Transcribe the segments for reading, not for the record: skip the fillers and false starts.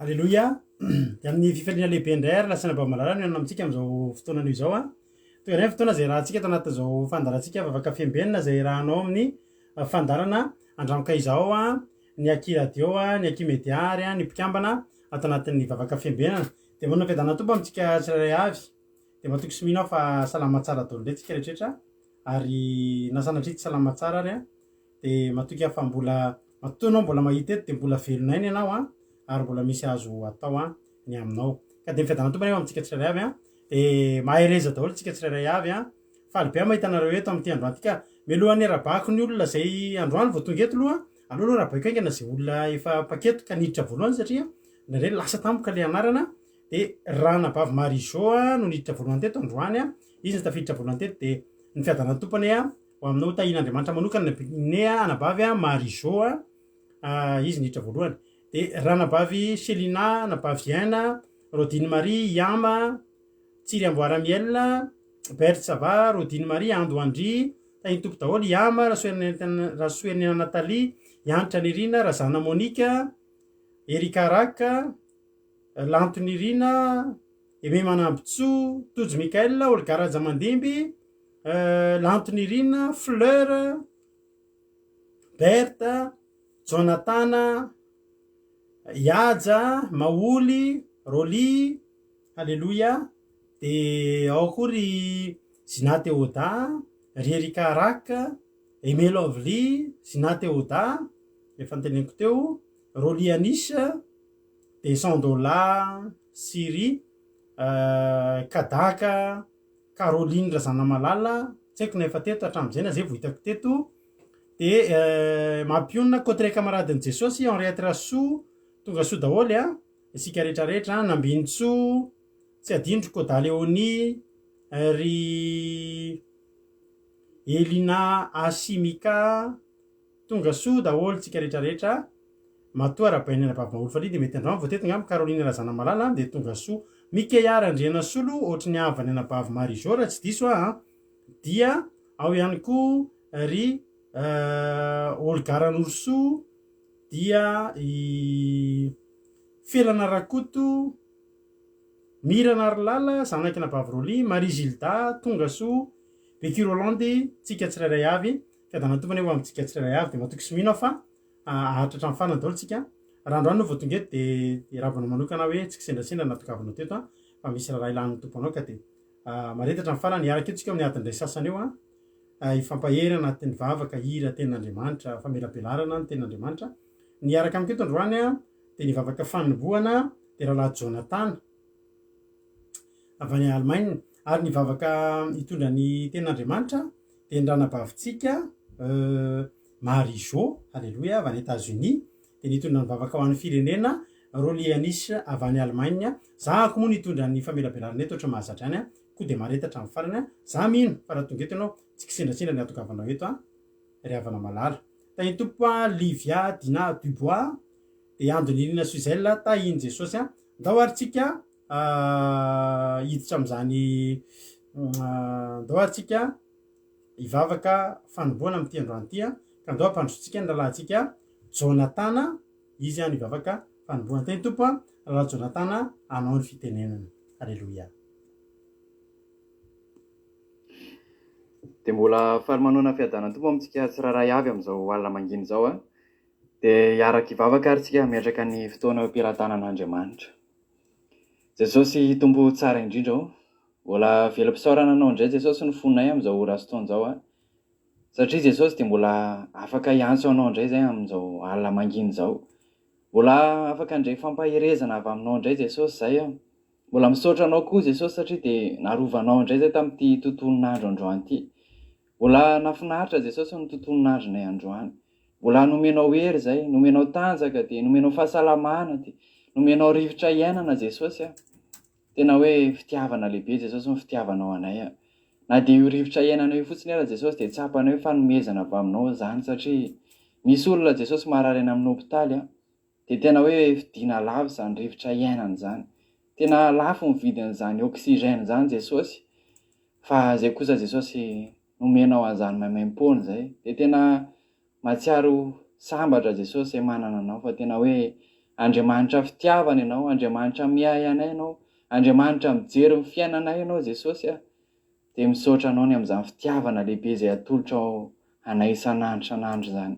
Alleloia. De amin'ny fifaliana lehibe indray ary lasana bamalala no ianona amintsika am'izao fotoanan'io zao a. Tonga nefy fotoana zay rahantsika ato anatin'izao fandarantsika vavaka fiambenana zay rahanao amin'ny fandarana andramaka izao a, ny aki radio a, ny aki mediary a, ny mpikambana ato anatin'ny vavaka fiambenana. De manana fiadana tompo amintsika tsirairay avy. De matoky sy mino aho fa salama tsara daholo indray tsika rehetrarehetra ary nasanatry salama tsara ary a. De matoky aho fa mbola matoa anao mbola mahita eto de mbola velonainy ianao a ary mbola misy azo atao a ny aminao. Ka de fiadana tompo anefa amintsika tsirairay avy a. De mahay reza daholo tsika tsirairay avy a. Faly be mahita anareo eto amin'ity androany ty ka mialohan'ny arabako ny olona zay androany vao tonga eto aloha aleo aloha rahabaiko aingana zay olona efa paketo ka niditra voalohany satria nare lasa tampoka le anarana. De Ranabavy Marijô a no niditra voalohany teto androany a. Izy tafiditra voalohany teto de ny fiadana tompony a ho aminao tahin'Andriamanitra manokana ne Anabavy a Marijô a izy niditra voalohany. De Ranabavy Selina, Anabaviaina, Rodine Marie, Yama, Tsiry Amboaramiel, Berthe Sava, Rodine Marie, Ando Andry, tahiny tompo daholo, Yama, Rasoenina Nathalie, Yanitra Nirina, Razana Monika, Erika Raka, Lanto Nirina, Aimé Manambotso, Tojo Mikael, Olga Rajamandimby, Lanto Nirina, Fleur, Berthe, Jonathan, Yaja, Maoly, Roly, Alléluia. De ao kory Zinate Oda, Rierika Raka, Aimé Lovely, Zinate Oda, efa noteneniko teo, Roly Anisa, de Sandola, Siri, Kadaka, Caroline Razana Malala, tsy haiko na efa teto hatramin'izay na zay vao hitako teto. De mampionina côté camaradin'i Jesosy, Henriette Rassou, tonga soa daholo a, isika rehetrarehetra, Nambinitso, tsy adinotro Koda Léonie, ry Elina Asimika, tonga soa daholo tsika rehetrarehetra. Matoa rahabainy Anabavy Maolofaly de mety androany vao teto ngamba Caroline Razana Malala de tonga soa. Mikeara Andriana Solo, ohatry ny havany Anabavy Marijô raha tsy diso a. Dia ao ihany koa ry Olga Ranorso, dia Felana Rakoto, Mirana Arlala, zanaky Anabavy Roly, Marie Gilda, tonga soa, Becky Rolandy, tsika tsirairay avy. Fiadana tompony eo amintsika tsirairay avy de matoky sy mino aho fa ahatratra amin'ny farany daholo tsika. Raha androany no vao tonga eto de ravana manokana hoe tsy kisendrasendra natokavanao teto a fa misy raha ilan'ny tomponao ka de maretatra amin'ny farany iaraka eto tsika amin'ny adiny ray sasany eo a ifampahery anatin'ny vavaka hira tenin'Andriamanitra, famelabelarana ny tenin'Andriamanitra. Niaraka amiko eto androany a de ny vavaka fanombohana de rahalahy Jonathan avy any Allemagne ary ny vavaka hitondra ny tenin'Andriamanitra de ny ranabavintsika Marijô, alléluia, avy any États-Unis. De nitondra ny vavaka ho an'ny firenena Roly Anis avy any Allemagne. Zahako moa nitondra ny famelabelarana eto ohatry mahazatra any a koa de maretatra amin'ny farany a. Za mino fa raha tonga eto ianao tsy kisendrasendra ny atokavanao eto a ry havana malala. Tahiny tompo a Livia Dina Dubois, de Andonirina Suzel, tahiny Jesosy a. Ndao ary tsika hiditra am'zany ndao ary tsika hivavaka fanombohana amin'ity androany ty a. Ka ndao ampandrosotsika ny rahalantsika Jonathan, izy a nivavaka fanombohana. Tahiny tompo a rahalah Jonathan anao ny fitenenana. Alléluia. De mbola faly manona fiadana tompo amintsika tsiraray avy amin'izao alina manginy zao a. De hiaraka hivavaka ary tsika miatraka ny fotoana am-piaratanan'Andriamanitra. Jesosy tompo tsara indrindra ao. Mbola velam-pisaorana anao indray Jesosy ny fonay amin'izao ora sy taona zao a. Satria Jesosy de mbola afaka hiantso anao indray zay amin'izao alina manginy zao. Mbola afaka indray fampaherezana avy aminao indray Jesosy zay a. Mbola misaotra anao koa Jesosy satria de narovanao indray zay tamin'ity tontolon'andro androany ity. Mbola nafinaritra Jesosy ny tontolon'andronay androany. Mbola nomenao hery zay, nomenao tanjaka de nomenao fahasalamana de nomenao rivotra iainana Jesosy a. Tena hoe fitiavana lehibe Jesosy ny fitiavanao anay a. Na de io rivotra iainana io fotsiny ara Jesosy de tsapana hoe fanomezana avy aminao zany satria misy olona Jesosy marary any amin'ny hôpitaly a. De tena hoe vidina lavo zany rivotra iainana zany. Tena lafo ny vidin'izany oxygène zany Jesosy. Fa zay kosa Jesosy nomenao an'izany maimaimpony zay. De tena mahatsiaro sambatra Jesosy manana anao fa tena hoe Andriamanitra fitiavana ianao, Andriamanitra miay anay ianao, Andriamanitra mijery ny fiainanay ianao Jesosy dia misaotra anao ny amin'izany fitiavana lehibe izay atolotra ao anay isan'andro izany.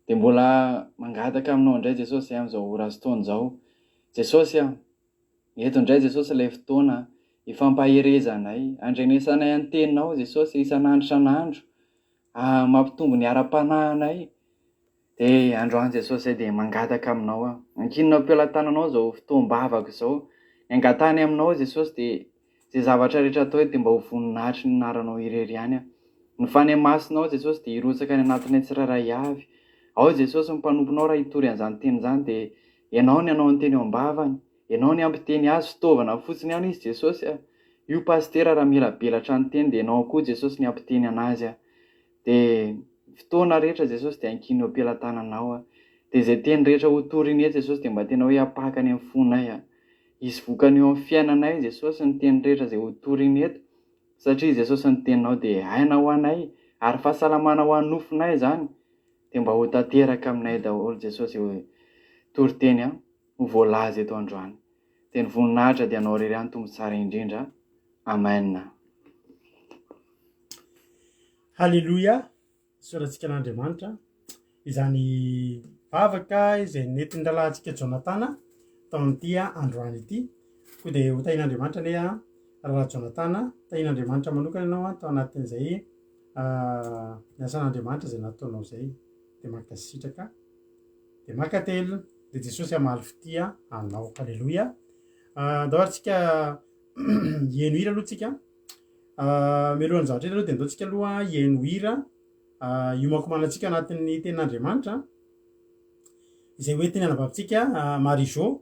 Dia mbola mangataka aminao indray Jesosy amin'izao ora sy taona izao. Jesosy eto indray Jesosy ilay fotoana ifampaherezanay, andrenesanay ny teninao Jesosy isan'andro, mampitombo ny ara-panahinay. Dia androany Jesosy dia mangataka aminao ankinonao am-pelantananao izao fotoam-bavaka izao, ny angatany aminao Jesosy dia izay zavatra rehetra atao dia mba ho voninahitry ny anaranao irery ihany. Ny fanemasinao Jesosy dia hirotsaka ny anatinay tsirairay avy. Ao Jesosy mpanomponao raha hitory an'izany teny izany dia ianao ny anao ny teny ambavany, ianao ny ampiteny azy, fitaovana fotsiny ihany izy Jesosy. Io pastera raha mila belatra ny teny dia ianao koa Jesosy ny ampiteny anazy. Dia fotoana rehetra Jesosy dia ankinao am-pelantananao. Dia izay teny rehetra ho toriny eto Jesosy dia mba tena hoe hapakany amin'ny fonay. Izy vokany eo amin'ny fiainanay Jesosy ny teny rehetra izay ho toriny eto, satria Jesosy ny teninao dia aina ho anay ary fahasalamana ho an'ny nofinay izany. Dia mba ho tanteraka aminay daholo Jesosy hoe toriteny ho voalaza eto androany. Dia ny voninahitra dia anao irery ihany tombo tsara indrindra. Amen. Halleluia. Soratsika an'Andriamanitra izany vavaka izay nentin'ny lalahintsika Jonatana tao amin'ity androany ity. Koa dia ho tahin'Andriamanitra ilay raha Jonatana, tahin'Andriamanitra manokana ianao tao anatin'izay ny asan'Andriamanitra izay nataonao izay. Dia mankasitraka, dia mankatelina, dia Jesosy hamaly fitia anao. Halleluia. Andao atsika hihaino hira aloha tsika. Mialohan'ny zavatra aloha dia andaontsika aloha hihaino hira iomakomanantsika anatin'ny tenin'Andriamanitra izay hoe teny anabavitsika Marie-Jo.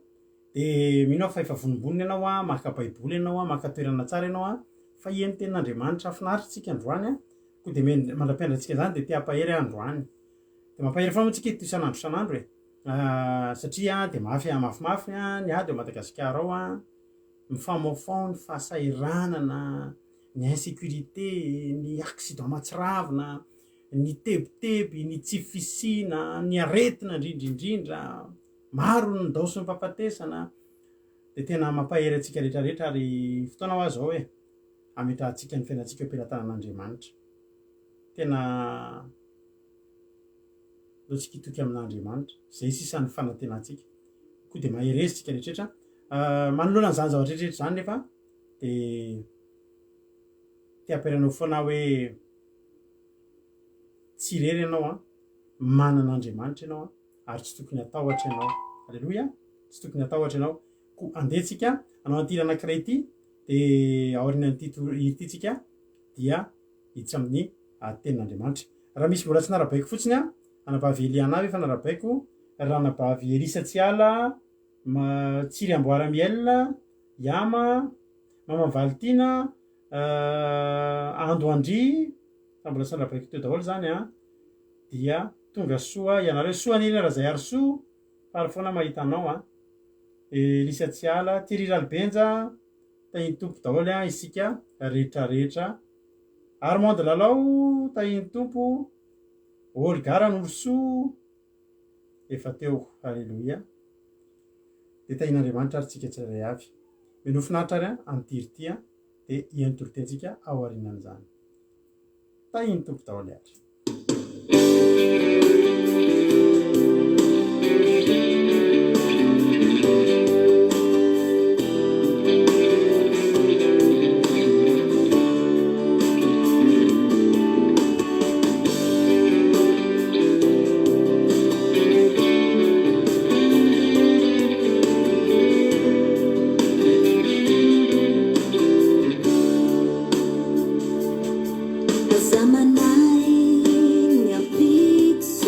Dia mino fa efa vonimboniny ianao maka baiboly ianao, maka toerana tsara ianao fa hihaino tenin'Andriamanitra finaritsika androany. Koa dia mandra-piandratsika izany dia te-hampahery androany. Dia mampahery foana antsika ito isan'andro satria dia mafimafy ny ady Madagasikara ao mifamaofao ny fahasairanana, ny insécurité, ny accident mahatsiravina, ny tebiteby, ny tsy fisina, ny aretina indrindrindrindra, maro ny dao sy ny mpampatesana. Dia tena mampahery antsika rehetrarehetra ary fotoana ho azy ao ametrahantsika ny fiainantsika am-pelantanan'Andriamanitra. Tena loatsika hitoky amin'Andriamanitra izay sisan'ny fanantenantsika. Koa dia maherezitsika rehetrarehetra manoloana n'izany zavatra rehetrarehetra izany nefa dia te-hampiaranao foana hoe tsy irery ianao manan'Andriamanitra ianao ary tsy tokony atahotra ianao. Halleluia. Tsy tokony atahotra ianao. Koa andehantsika anao an'ity anankiray ity dia aorian'ity tsika dia hiditra amin'ny tenin'Andriamanitra. Raha misy mbola tsy narabaiko fotsiny anabavy Eliana avy efa narabaiko, ranabavy Elisa Tsiala, Tsiry Amboaramiel, Yama, Mama Valtina, Ando Andry, fa mbola tsy narabaiko teo daholo zany dia tonga soa ianareo soa neny raha zay ary soa fary foana mahita anao Elisa Tsiala, Tirira Albenja, tahiny tompo daholo isika rehetrarehetra. Armande Lalao, tahiny tompo, Olgara Norso, efa teo. Halleluia. Dia tahin'Andriamanitra ary tsika tsirairay avy. Mino finaritra ary amin'ity dia hihaino toritentsika ao aorianan'izany. Tahiny tompo daholo ary. Zamanay niapitso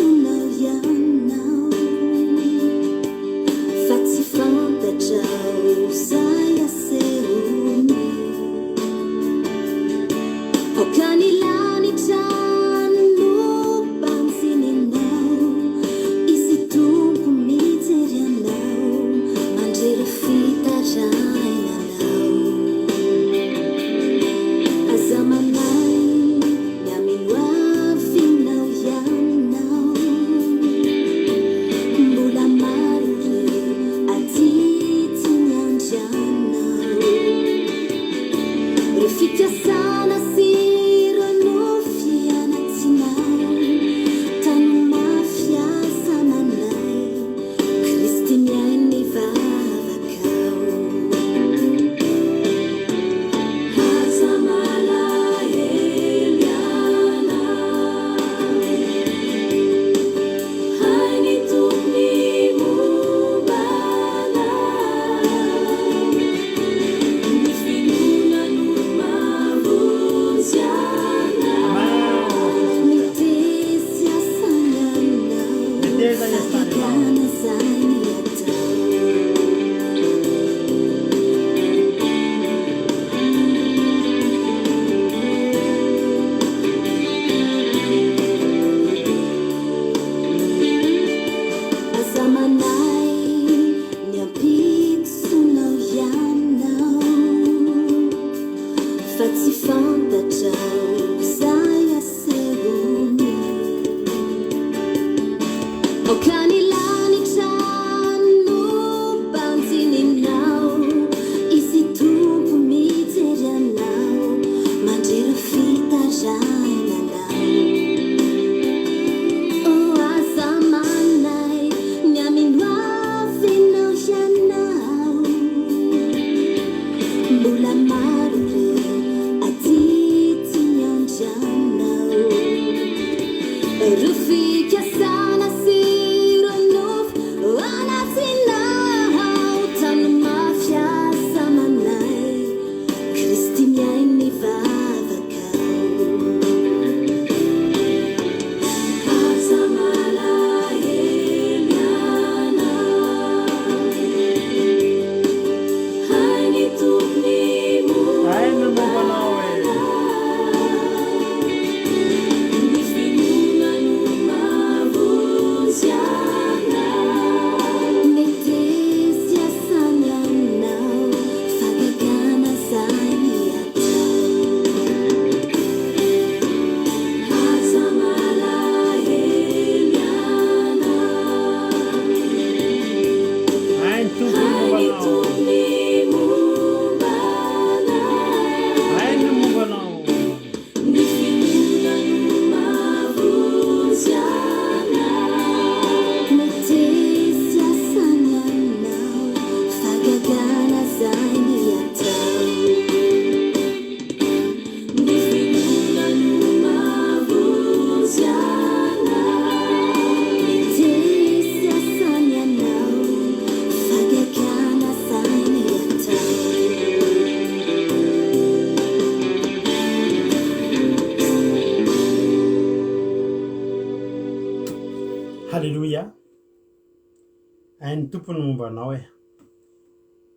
hain'ny tompony momba anao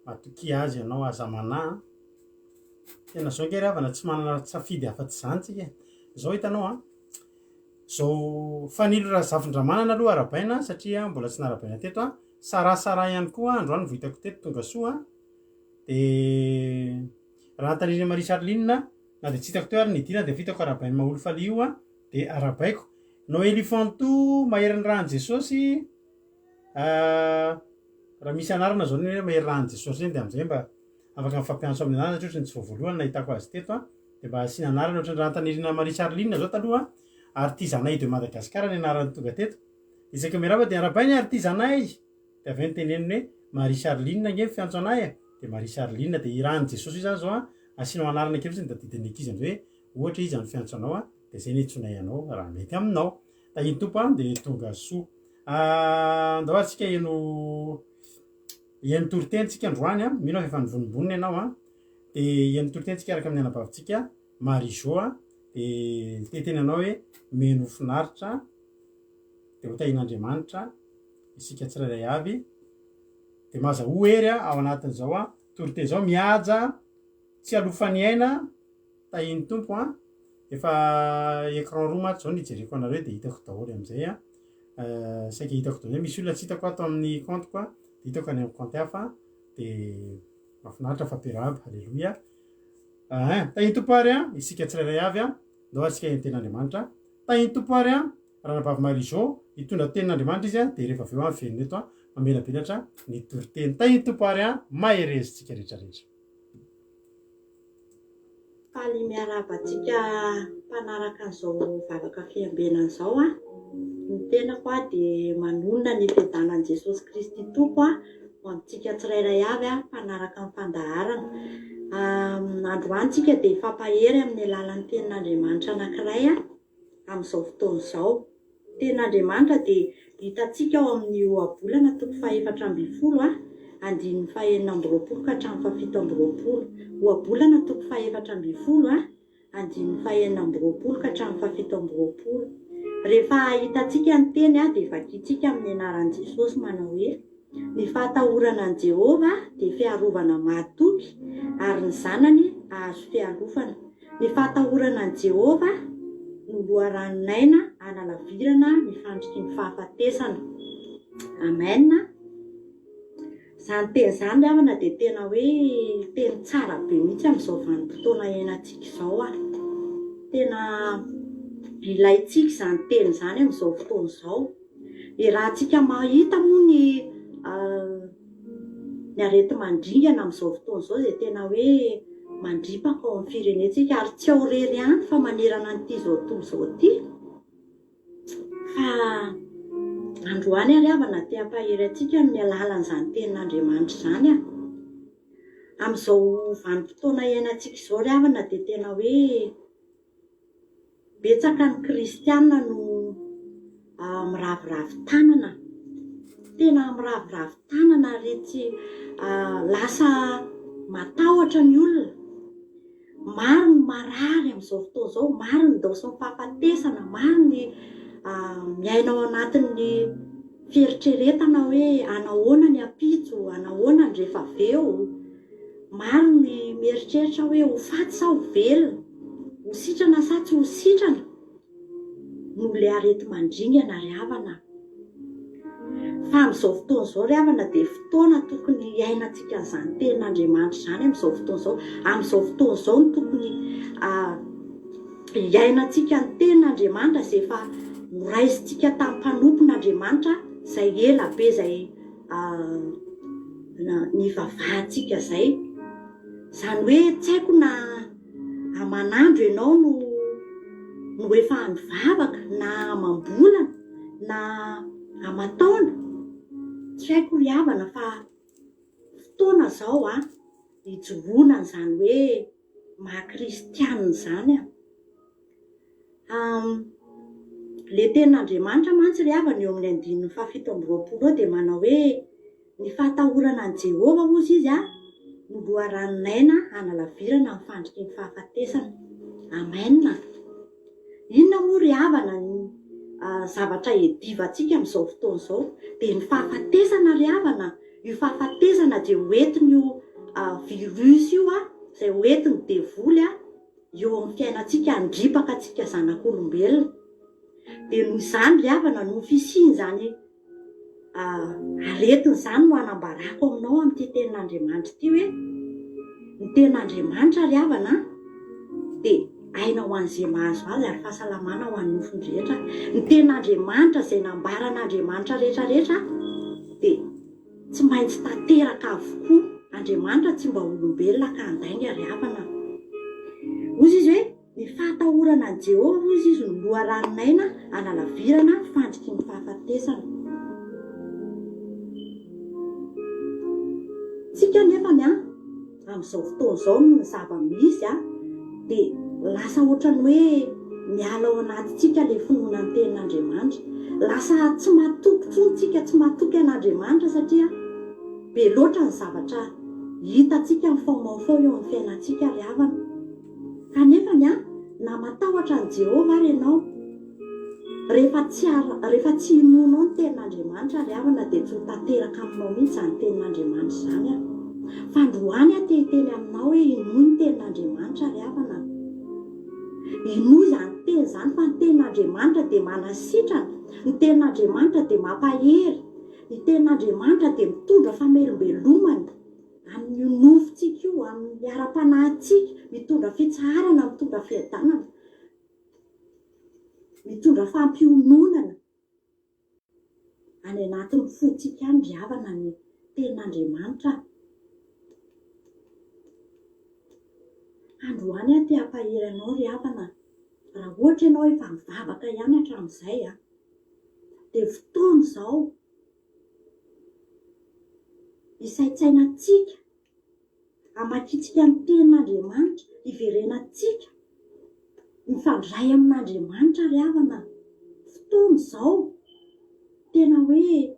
matoky azy ianao aza manà tena zao nge ravana tsy manana safidy afa-tsy zany tsika zao hitanao zao fanilo raha zavin-dramanana aloha arabaina satria mbola tsy narabaina teto sarasara ihany koa androany vohitako teto tonga soa de raha antanirina Marie Charline na de tsy hitako teo ary nidina de vitako arabainy maholo faly io de arabaiko no Elifanto mahery ny rahan'i Jesosy raha misy anarana zao hoe mahery rahan'i Jesosy zany de am'zay mba afaka mifampiantso amin'ny anarana ohatrany tsy vao voalohany nahitako azy teto de mba asina anarana ohatrany raha antanirina Marie Charline zao taloha artisanay de Madagasikara ny anarany tonga teto isaky mirava de arabainy artisanay de avy nyteneniny hoe Marie Charline nge fiantso anay de Marie Charline de irahan'i Jesosy zany zao asinao anarana kely fotsiny de didiny ankizy am'zay hoe ohatra izy any fiantso anao de zay nitsonay anao raha mety aminao tahiny tompo de tonga soa andao atsika iany toritentsika androany mino fa efa nivonimboniny ianao de iany toritentsika araka amin'ny anabavintsika Marie-Jo de teteny anao hoe meno finaritra de ho tahin'Andriamanitra isika tsirairay avy de maza hoery ao anatin'izao torite zao mihaja tsy alofan'ny aina tahiny tompo efa écran roa maty zao nijereko anareo de hitako daholo am'zay saika hitako daholo misy olona tsy hitako ato amin'ny compte koa de hitako any amin'ny compte hafa de mahafinaritra fampiarahaba halleloia tahiny tompo ary isika tsirairay avy ndao atsika enten'Andriamanitra tahiny tompo ary ranabavy Marie-Jo hitondra tenin'Andriamanitra izy de rehefa aveo feniny eto mamelabelatra ny toriteny tahiny tompo ary maherezintsika rehetrarehetra faly miarabantsika mpanaraka an'izao vavaka fiambenana zao ny tenako de manonona ny fiadanan'i Jesosy Kristy tompo ho amintsika tsirairay avy mpanaraka amin'ny fandaharana androantsika de ifampahery amin'ny alalan'ny tenin'Andriamanitra anankiray amin'izao fotoana zao tenin'Andriamanitra de hitantsika ao amin'ny ohabolana toko 4:20 andininy 4:20 ka hatramin'ny 7:20 ohabolana toko 4:20 andininy 4:20 ka hatramin'ny 7:20 rehefa hitantsika ny teny de vakitsika amin'ny anaran'i Jesosy manao hoe ny fahatahorana an' Jehova de fiarovana mahatoky ary ny zanany ahazo fialofana ny fahatahorana an' Jehova no loharanonaina analavirana mifandriky ny fahafatesana amen zany teny zany ravana de tena hoe teny tsara be mihitsy amin'izao vanim-potoana iainantsika zao tena ilaitsika zany teny zany amin'izao fotoana zao raha tsika mahita moa ny arety mandringana amin'izao fotoana zao de tena hoe mandripaka ao amin'ny firenetsika ary tsy ao rery any fa manerana n'ity zao tontolo zao ty fa androany ary avana te hampahery atsika amin'ny alalan'izany tenin'Andriamanitra zany amin'izao vanim-potoana iainantsika zao ry havana de tena hoe betsaka ny kristianina no miraviravy tanana tena miraviravy tanana retsy lasa matahotra ny olona maro ny marary amin'izao fotoana zao maro ny daosy ny fahafatesana maro ny miainao anatin'ny fieritreretana hoe anahoana ny ampitso anahoana ny rehefa aveo maro ny mieritreritra hoe ho faty sa ho velona ho sitrana sa tsy ho sitrana no le arety mandringana ry havana fa amin'izao fotoana zao ry havana de fotoana tokony iainantsika n'izany tenin'Andriamanitra zany amin'izao fotoana zao amin'izao fotoana zao no tokony iainantsika ny tenin'Andriamanitra zay efa noraisintsika tamin'ny mpanompon'Andriamanitra zay ela be zay ny vavahantsika zay zany hoe tsy haiko na aman'andro ianao no efa mivavaka na amam-bolana na amataona tsy haiko ry havana fa fotoana zao hijoroana zany hoe maha-kristianina zany le tenin'Andriamanitra mantsy ry havana eo amin'ny 7:20 de manao hoe ny fahatahorana an' Jehova ozy izy no loharanonaina analavirana mifandriky ny fahafatesana amen inona moa ry havana zavatra edivantsika amin'izao fotoana izao dia ny fahafatesana ry havana. Io fahafatesana dia hoentin'io virus io izay hoentiny devoly eo amin'ny fiainantsika handripaka antsika zanak'olombelona. Dia noho izany ry havana no fisiany izany aretiny izany no hanambarako aminao amin'ity tenin'Andriamanitra ity hoe ny tenin'Andriamanitra ry havana dia aina ho an'izay mahazo azy ary fahasalamana ho an'ny nofony rehetra. Ny tenin'Andriamanitra izay nambaran'Andriamanitra rehetrarehetra dia tsy maintsy tanteraka avokoa. Andriamanitra tsy mba olombelona ka handainga ry havana. Ozy izy hoe ny fahatahorana an' Jehova ozy izy no loharanonaina hanalavirana fandriky ny fahafatesana. Tsika nefany amin'izao fotoana izao no zava-misy dia lasa ohatrany hoe miala ao anatintsika ilay finoana ny tenin'Andriamanitra. Lasa tsy matoky tsontsika, tsy matoky an'Andriamanitra satria be loatra ny zavatra hitantsika mifaomaofao eo amin'ny fiainantsika ry havana. Kanefany na matahotra an' Jehova ary ianao, rehefa tsy hinonao ny tenin'Andriamanitra ry havana dia tsy ho tanteraka aminao mihitsy izany tenin'Andriamanitra izany fa androany teny aminao hoe hinoy ny tenin'Andriamanitra ry havana. Hinoy izany teny izany fa ny tenin'Andriamanitra dia manasitrana, ny tenin'Andriamanitra dia mampahery, ny tenin'Andriamanitra dia mitondra famelombelomana amin'ny nofontsika io, amin'ny ara-panahintsika, mitondra fitsarana, mitondra fiadanana, mitondra fampiononana any anatin'ny fontsika any ry havana ny tenin'Andriamanitra. Androany te hampahery anao ry havana. Raha ohatra ianao efa mivavaka ihany hatramin'izay dia fotoana izao isaitsainantsika hamakitsika ny tenin'Andriamanitra, hiverenantsika mifandray amin'Andriamanitra ry havana. Fotoana izao tena hoe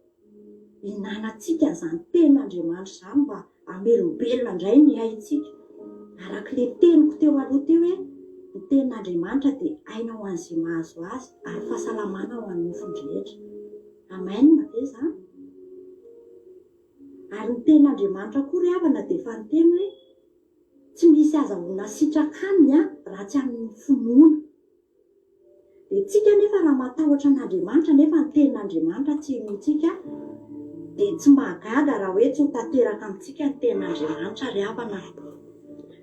hinanantsika izany tenin'Andriamanitra izany mba hamelombelona indray ny aintsika. Arak'ilay teniko teo aloha teo hoe ny tenin'Andriamanitra dia aina ho an'izay mahazo azy ary fahasalamana ho an'ny nofony rehetra. Amen ve izany? Ary ny tenin'Andriamanitra koa ry havana dia efa niteny hoe tsy misy azahoana sitraka aminy raha tsy amin'ny finoana. Dia tsika nefa raha matahotra an'Andriamanitra nefa ny tenin'Andriamanitra tsy hinoantsika dia tsy mahagaga raha hoe tsy ho tanteraka amintsika ny tenin'Andriamanitra ry havana.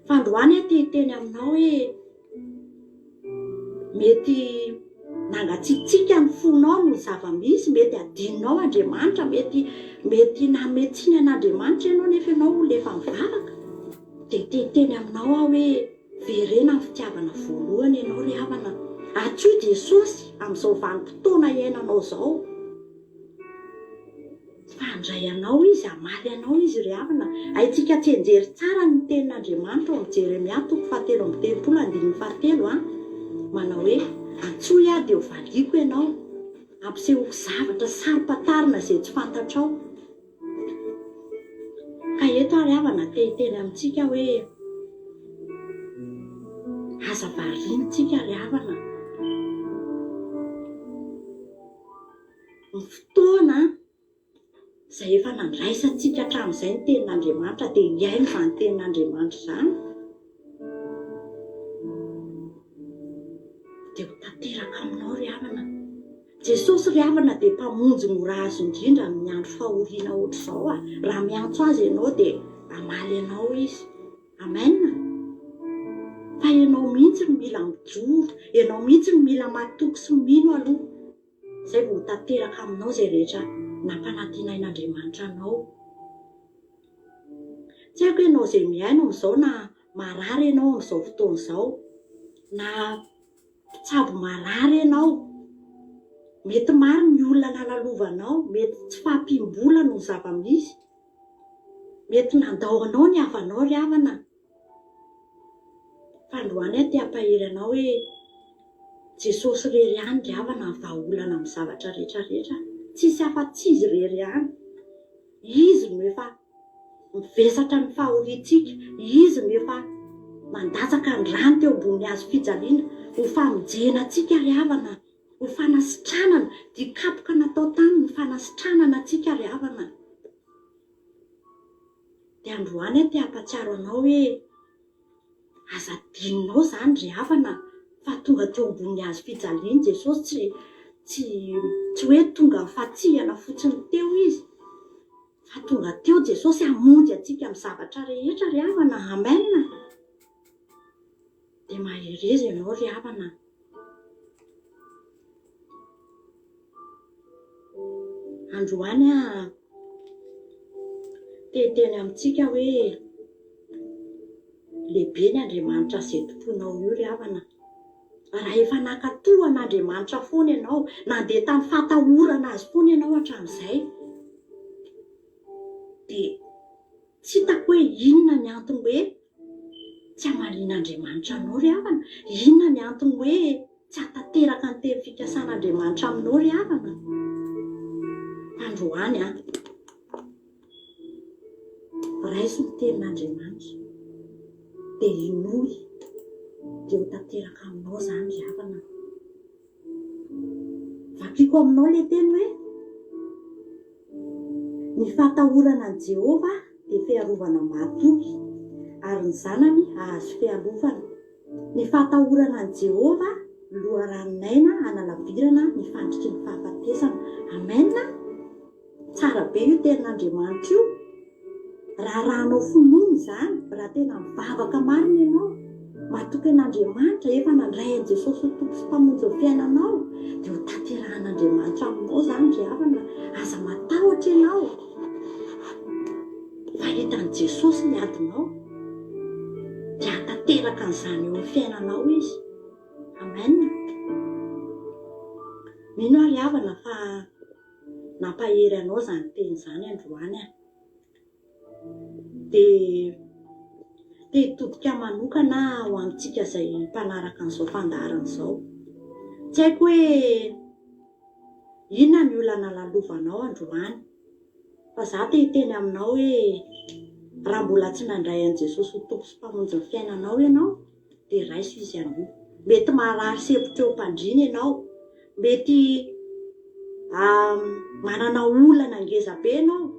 Fa androany teny aminao hoe mety nangatsiatsika ny fonao no zava-misy, mety adinonao Andriamanitra, mety nametsinay an'Andriamanitra ianao nefa ianao lefa mivavaka. Dia teny aminao hoe verena ny fitiavana voalohany ianao ry havana. Atsoy Jesosy amin'izao vanim-potoana iainanao izao. Fandray anao izy, hamaly anao izy ry havana. Haitsika tsy enjery tsara ny tenin'Andriamanitra ao amin'ny Jeremia 7:7 manao hoe antsoy dia ho valiko ianao, ampisehoko zavatra sarom-patarina izay tsy fantatrao. Ka eto ry havana teny amintsika hoe aza variantsika ry havana. Ny fotoana izay efa nandraisantsika hatramin'izay ny tenin'Andriamanitra dia hiaino izany tenin'Andriamanitra izany. Dia ho tanteraka aminao ry havana. Jesosy ry havana dia mpamonjy mora azo indrindra amin'ny andro fahoriana ohatr'izao. Raha miantso azy ianao dia hamaly anao izy. Amen. Fa ianao mihitsy no mila mijoro, ianao mihitsy no mila matoky sy mino aloha. Izay vao tanteraka aminao izay rehetra nampanantinain'Andriamanitra anao. Tsy haiko ianao izay miaino amin'izao na marary ianao amin'izao fotoana izao, na mpitsabo marary ianao, mety maro ny olona nalalovanao, mety tsy fahampim-bola no zava-misy, mety nandaonao ny havanao ry havana. Fa androany te hampahery anao hoe Jesosy rery ihany ry havana ny vahaolana amin'ny zavatra rehetrarehetra. Tsisy afa-tsy izy rery ihany. Izy no efa mivesatra ny fahoriantsika, izy no efa mandatsaka ny rano teo ambony hazo fijaliana ho famonjenantsika ry havana, ho ho fanasitranana dikapoka natao taminy fanasitranana atsika ry havana. Dia androany ty hampatsiaro anao hoe aza dininao zany ry havana fa tonga teo ambony hazo fijaliany Jesosy tsy hoe tonga fatsihana fotsiny teo izy, fa tonga teo Jesosy hamonjy atsika amin'ny zavatra rehetra ry havana. Amen. Dia mahery ianao ry havana. Androany teny amintsika hoe lehibe ny Andriamanitra izay tomponao io ry havana. Raha efa nakatoa an'Andriamanitra foana ianao, nandeha tamin'ny fatahorana azy foana ianao hatramin'izay, dia tsy hitako hoe inona ny antony hoe tsy hamalian'Andriamanitra anao ry havana. Inona ny antony hoe tsy hatateraka ny teny fikasan'Andriamanitra aminao ry havana. Androany raiso ny tenin'Andriamanitra dia inoy dia ho tanteraka aminao zany ry havana. Vakiako aminao le teny hoe ny fatahorana an' Jehova dia fiarovana mahatoky ary ny zanany ahazo fialovana. Ny fatahorana an' Jehova loharanin'aina hanalavirana ny fandriky ny fahafatesana. Amen. Tsara be io tenin'Andriamanitra io. Raha rahanao finoana zany, raha tena mivavaka marina ianao, matoky an'Andriamanitra, efa nandray an'i Jesosy ho tompo sy mpamonjy ny fiainanao, dia ho tanterahan'Andriamanitra aminao zany ry havana. Aza matahotra ianao fa hitan'i Jesosy ny adinao, dia hatanteraka an'izany eo amin'ny fiainanao izy. Amen. Mino ry havana fa nampahery anao zany teny zany androany. Dia hitodika manokana ho amintsika izay mpanaraka an'izao fandaharana izao. Tsy haiko hoe inona ny olana lalovanao androany, fa za te hiteny aminao hoe raha mbola tsy nandray an'i Jesosy ho tompo sy mpamonjy ny fiainanao ianao, dia raiso izy anio. Mety marary sepotra eo mpandriana ianao, mety manana olana ngeza be ianao,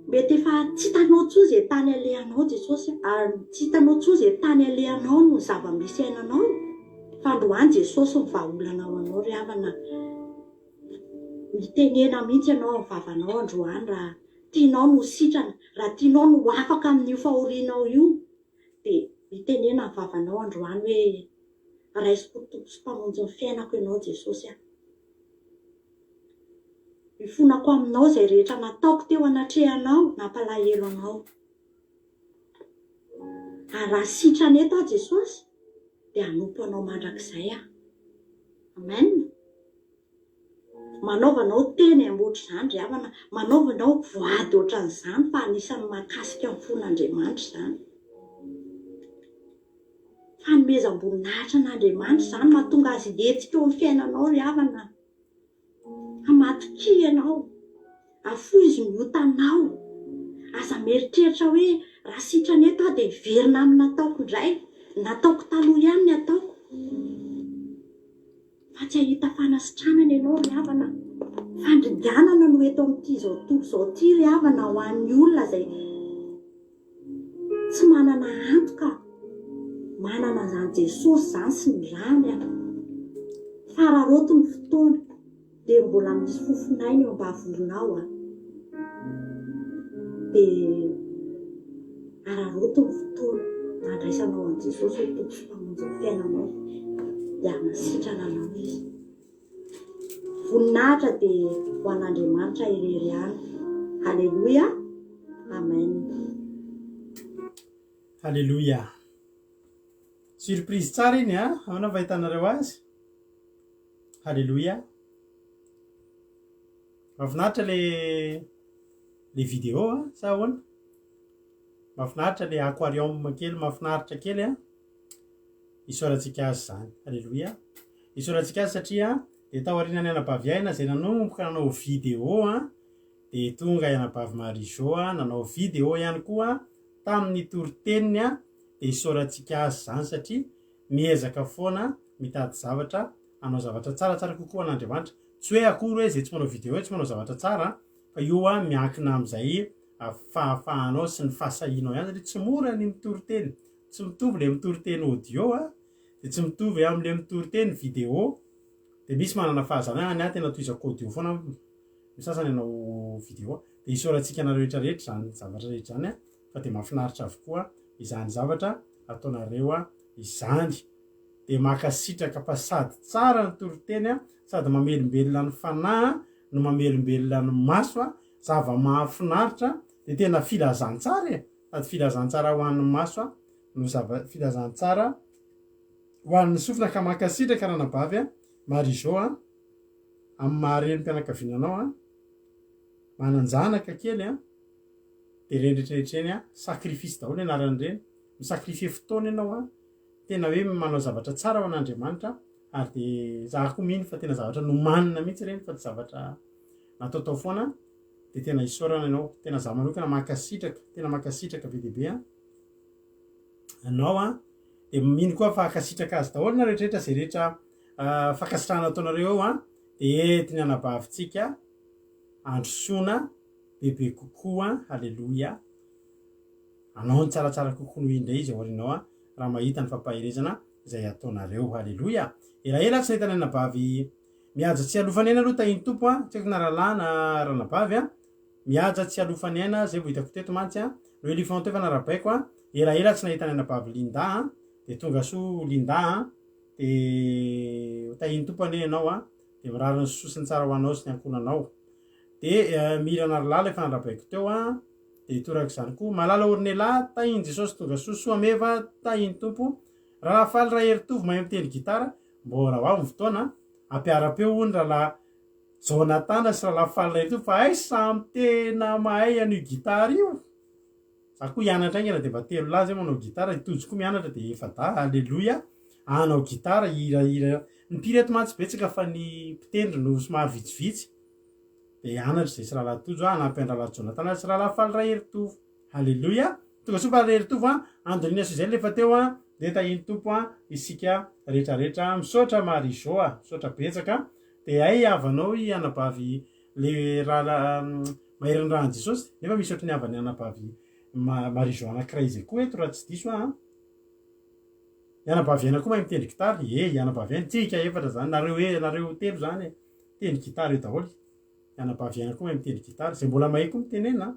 mety efa tsy hitanao tsoa izay tany alehanao Jesosy, ary tsy hitanao tsoa izay tany alehanao no zava-misy ainanao, fa androany Jesosy mivahaolana ho anao ry havana. Mitenena mihitsy ianao amin'ny vavanao androany raha tianao no sitrana, raha tianao no afaka amin'io fahorianao io, dia mitenena amin'ny vavanao androany hoe raisiko tompo sy mpamonjy ny fiainako ianao Jesosy. Mifonako aminao izay rehetra nataoko teo anatrehanao, nampalahelo anao. Ary raha sitrana eto Jesosy, dia hanompo anao mandrakizay. Amen. Manaovanao teny amboatra izany ry havana, manaovanao voady ohatran'izany, fa anisan'ny mahakasika amin'ny fon'Andriamanitra izany. Fanomezam-boninahitra an'Andriamanitra izany mahatonga azy hetsika eo amin'ny fiainanao ry havana. Hamatoky ianao, afoizy ny otanao. Aza mieritreritra hoe raha sitrana eto dia hiverina amin'ny nataoko indray, nataoko taloha ihany ny ataoko. Fa tsy ahita fanasitranana ianao ry havana. Fandriganana no eto amin'ity zao tontolo izao ity ry havana ho an'ny olona izay tsy manana antoka, manana zany Jesosy zany sy ny rany. Fararoto ny fotoana dia mbola misy fofinainy eo am-bavoronao. Dia araroto ny fotoana nandraisanao an'i Jesosy ho tompo sy mpamonjy ny fiainanao, dia hanasitrana anao izy. Voninahitra dia ho an'Andriamanitra irery ihany. Halleluia. Amen. Halleluia. Surprise tsara iny ahoana mba hitanareo azy. Halleluia. Mahafinaritra le vidéo sa ahoana? Mahafinaritra le aquarium kely mahafinaritra kely isaorantsika azy zany. Halleluia. Isaorantsika azy satria dia tao aorian'ny Anabaviaina izay nanomboka nanao vidéo dia tonga Anabavy Marie-Jo nanao vidéo ihany koa tamin'ny toriteniny dia isaorantsika azy zany satria miezaka foana mitady zavatra anao zavatra tsaratsara kokoa an'Andriamanitra tsy hoe akory hoe zay tsy manao video hoe tsy manao zavatra tsara fa io miankina amin'izay fahafahanao sy ny fahasahianao ihany satria tsy mora ny mitory-teny tsy mitovy le mitory-teny audio de tsy mitovy am'le mitory-teny video de misy manana fahazarana tena toizako audio foana ny sasany anao video de isaorantsika anareo rehetrarehetra zany zavatra rehetra zany fa de mahafinaritra avokoa izany zavatra ataonareo izany de makasitraka pasady tsara ny tory-teny sady mamelombelona ny fanahy no mamelombelona ny maso zava-mahafinaritra de tena filazantsara sady filazantsara ho an'ny maso no filazantsara ho an'ny sofina ka makasitraka ranabavy Marizao amin'ny mahareny mpianakavinanao mananjanaka kely de reny rehetrarehetreny sakrifisy daholo anaran'ireny misakrifie fotoana ianao tena hoe manao zavatra tsara ho an'Andriamanitra ary de zahako mino fa tena zavatra nomanina mihitsy reny fa tsy zavatra nataotao foana de tena isaorana ianao tena za manokana tena makasitraka be deaibe anao de mino koa fa akasitraka azy daholo na rehetrarehetra zay rehetra fakasitrahana ataonareo de entiny anabavintsika androsoana bebe kokoa halleloia anao ny tsaratsara kokoa noho indray izy aorinao raha mahita ny fampaherezana izay ataonareo halleloia elaela tsy nahita ny anabavy mihaja tsy alofany aina aloha tahiny tompo tsy haiko na rahalana ranabavy mihaja tsy alofany aina zay vo hitako teto mantsy no elifan teo fa narabaiko elaela tsy nahita ny anabavy Linda de tonga soa Linda de tahiny tompo ane ianao de mirary ny sosiny tsara ho anao sy ny ankonanao de mila naralala efa narabaiko teo de toraka izany koa malala ornelahy tahiny Jesosy tonga soa meva tahiny tompo raha faly raha heritovy mahay mitendry gitara mbora ho avy fotoana ampiara-peo ony rahalahy Jonathan sy rahalahy faly raha heritovy fa ay samy tena mahay an'io gitara io za koa hianatra aingana de mba telo lahy zay manao gitara itojoko mianatra de efa da halleloia anao gitara hirahira ny pireto mantsy betsaka fa ny mpitendry no somary vitsivitsy de anatra zay sy rahalahy tojo anampy andralahy Jonathan sy rahalahy faly raha heritovy halleloia tonga soa faly raha heritovy andoniana so zay lefa teo de tahiny tompo isika rehetrarehetra misaotra Marizao misaotra betsaka de ay avanao i anabavy le raha mahery ny rahan'i Jesosy nefa misy ohatry ny avany anabavy Marizao anankiray izay koa eto raha tsy diso ianabavy aina koa mahay mitendry gitara ianabavy aina tsika efatra zany nareo telo zany mitendry gitara eo daholo ianabavy aina koa mahay mitendry gitara zay mbola mahay koa mitenena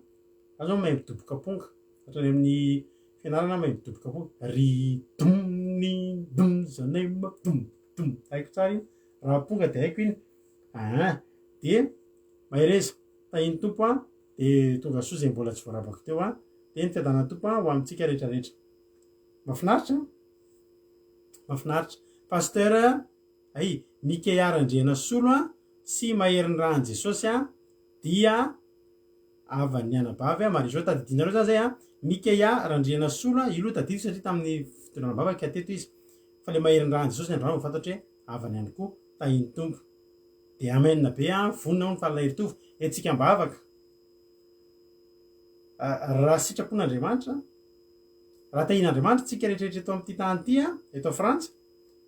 azao mahay midoboka aponga hatrany amin'ny fianarana mahay midoboka aponga ry domni dom zanema dom dom haiko tsara iny raha aponga de haiko iny de mahereza tahiny tompo de tonga soa zay mbola tsy voarabako teo de ny fiadanany tompo ho amintsika rehetrarehetra mahafinaritra pasteur Mikeya Randriana Solo sy mahery ny rahan'i Jesosy dia avany anabavy Marizao tadidinareo zany zay Mikeya Randriana Solo io loha tadidy satria tamin'ny fitondrana bavaka ka teto izy fa le mahery ny rahan'i Jesosy ny andrano fantatra hoe avany ihany koa tahiny tompo de amenina be vonina ho ny faly heritovy etsika mbavaka raha sitrapon'Andriamanitra raha tahin'Andriamanitra tsika rehetrarehetra eto amin'ity tany ity eto Frantsa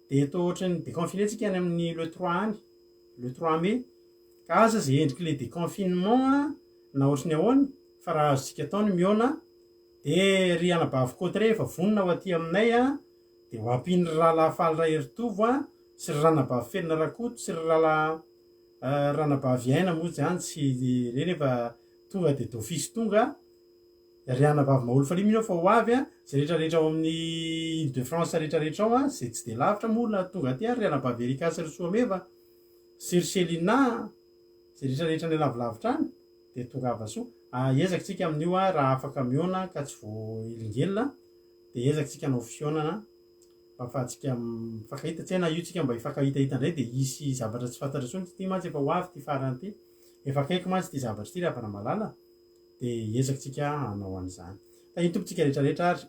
de eto ohatrany déconfiné tsika any amin'ny le 3 mai ka aza zay endriky le déconfinement na ohatrany ahoany fa raha azontsika ataony miona de ry anabavy Cotre efa vonina ho aty aminay de ho ampiny rahalahy faly raha heritovy sy ry ranabavy Felina Rakoto sy ry ranabavy aina moa zany sy reny efa tonga de d'office tonga ry anabavy Maolo Falimina fa ho avy zay rehetrarehetra ao amin'ny Ile-de-France rehetrarehetra ao zay tsy de lavitra moa tonga aty ry anabavy Erika sy ry Soameva sy ry Selina zay rehetrarehetra ny lavilavitra any de tonga avasoa ezaka tsika amin'io raha afaka miona ka tsy voaelingelina de ezaka tsika anao fionana mba afahantsika mifankahita tsy haina io tsika mba hifankahitahita indray de isy zavatra tsy fantatra tsony ty mantsy efa ho avy ty farany ty efa akaiky mantsy ty zavatra ty raha malala de ezaka tsika anao an'izany tahiny tompotsika rehetrarehetra ary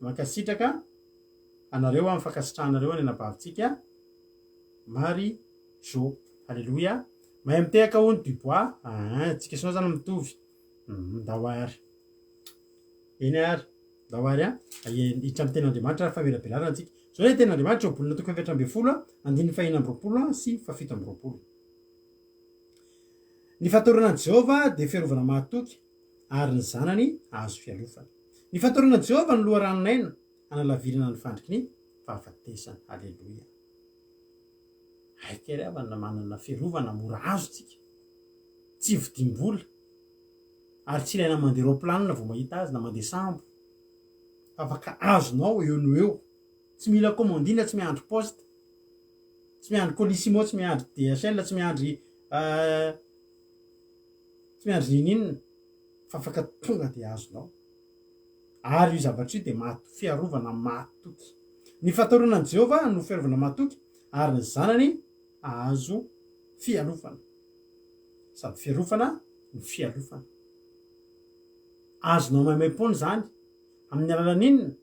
mankasitraka anareo mifankasitrahanareo any anabavintsika Marizao halleloia mahay mitehaka hony Dubois tsika sinao zany mitovy dahoary eny ary dahoary hitra amin'ny ten'Andriamanitra famelabelarana tsika zao hoe ten'andriamanitra eo bolina toko efatra ambin'ny folo andiny fahina amby roapolo sy fafito amby roapolo. Ny fahatorana Jehova dia fiarovana mahatoky ary ny zanany azo fialofana. Ny fahatorana Jehova ny loharanon-aina analavirana ny fandriky ny fahafatesana. Aleloia. Haika ry avana manana fiarovana mora azo tsika. Tsy vidim-bola ary tsy ilaina mandeha roplanina vao mahita azy na mandeha sambo. Afaka azonao eo no eo. Tsy mila komandina, tsy miandry poste, tsy miandry colissimo, tsy miandry DHL, tsy miandry ninina, fa afaka tonga dia azonao. Ary io zavatra io dia fiarovana mahatoky. Ny fahatorana Jehova no fiarovana mahatoky ary ny zanany azo fialofana. Sady fiarofana no fialofana. Azonao maimaim-pona zany amin'ny alalan'inona?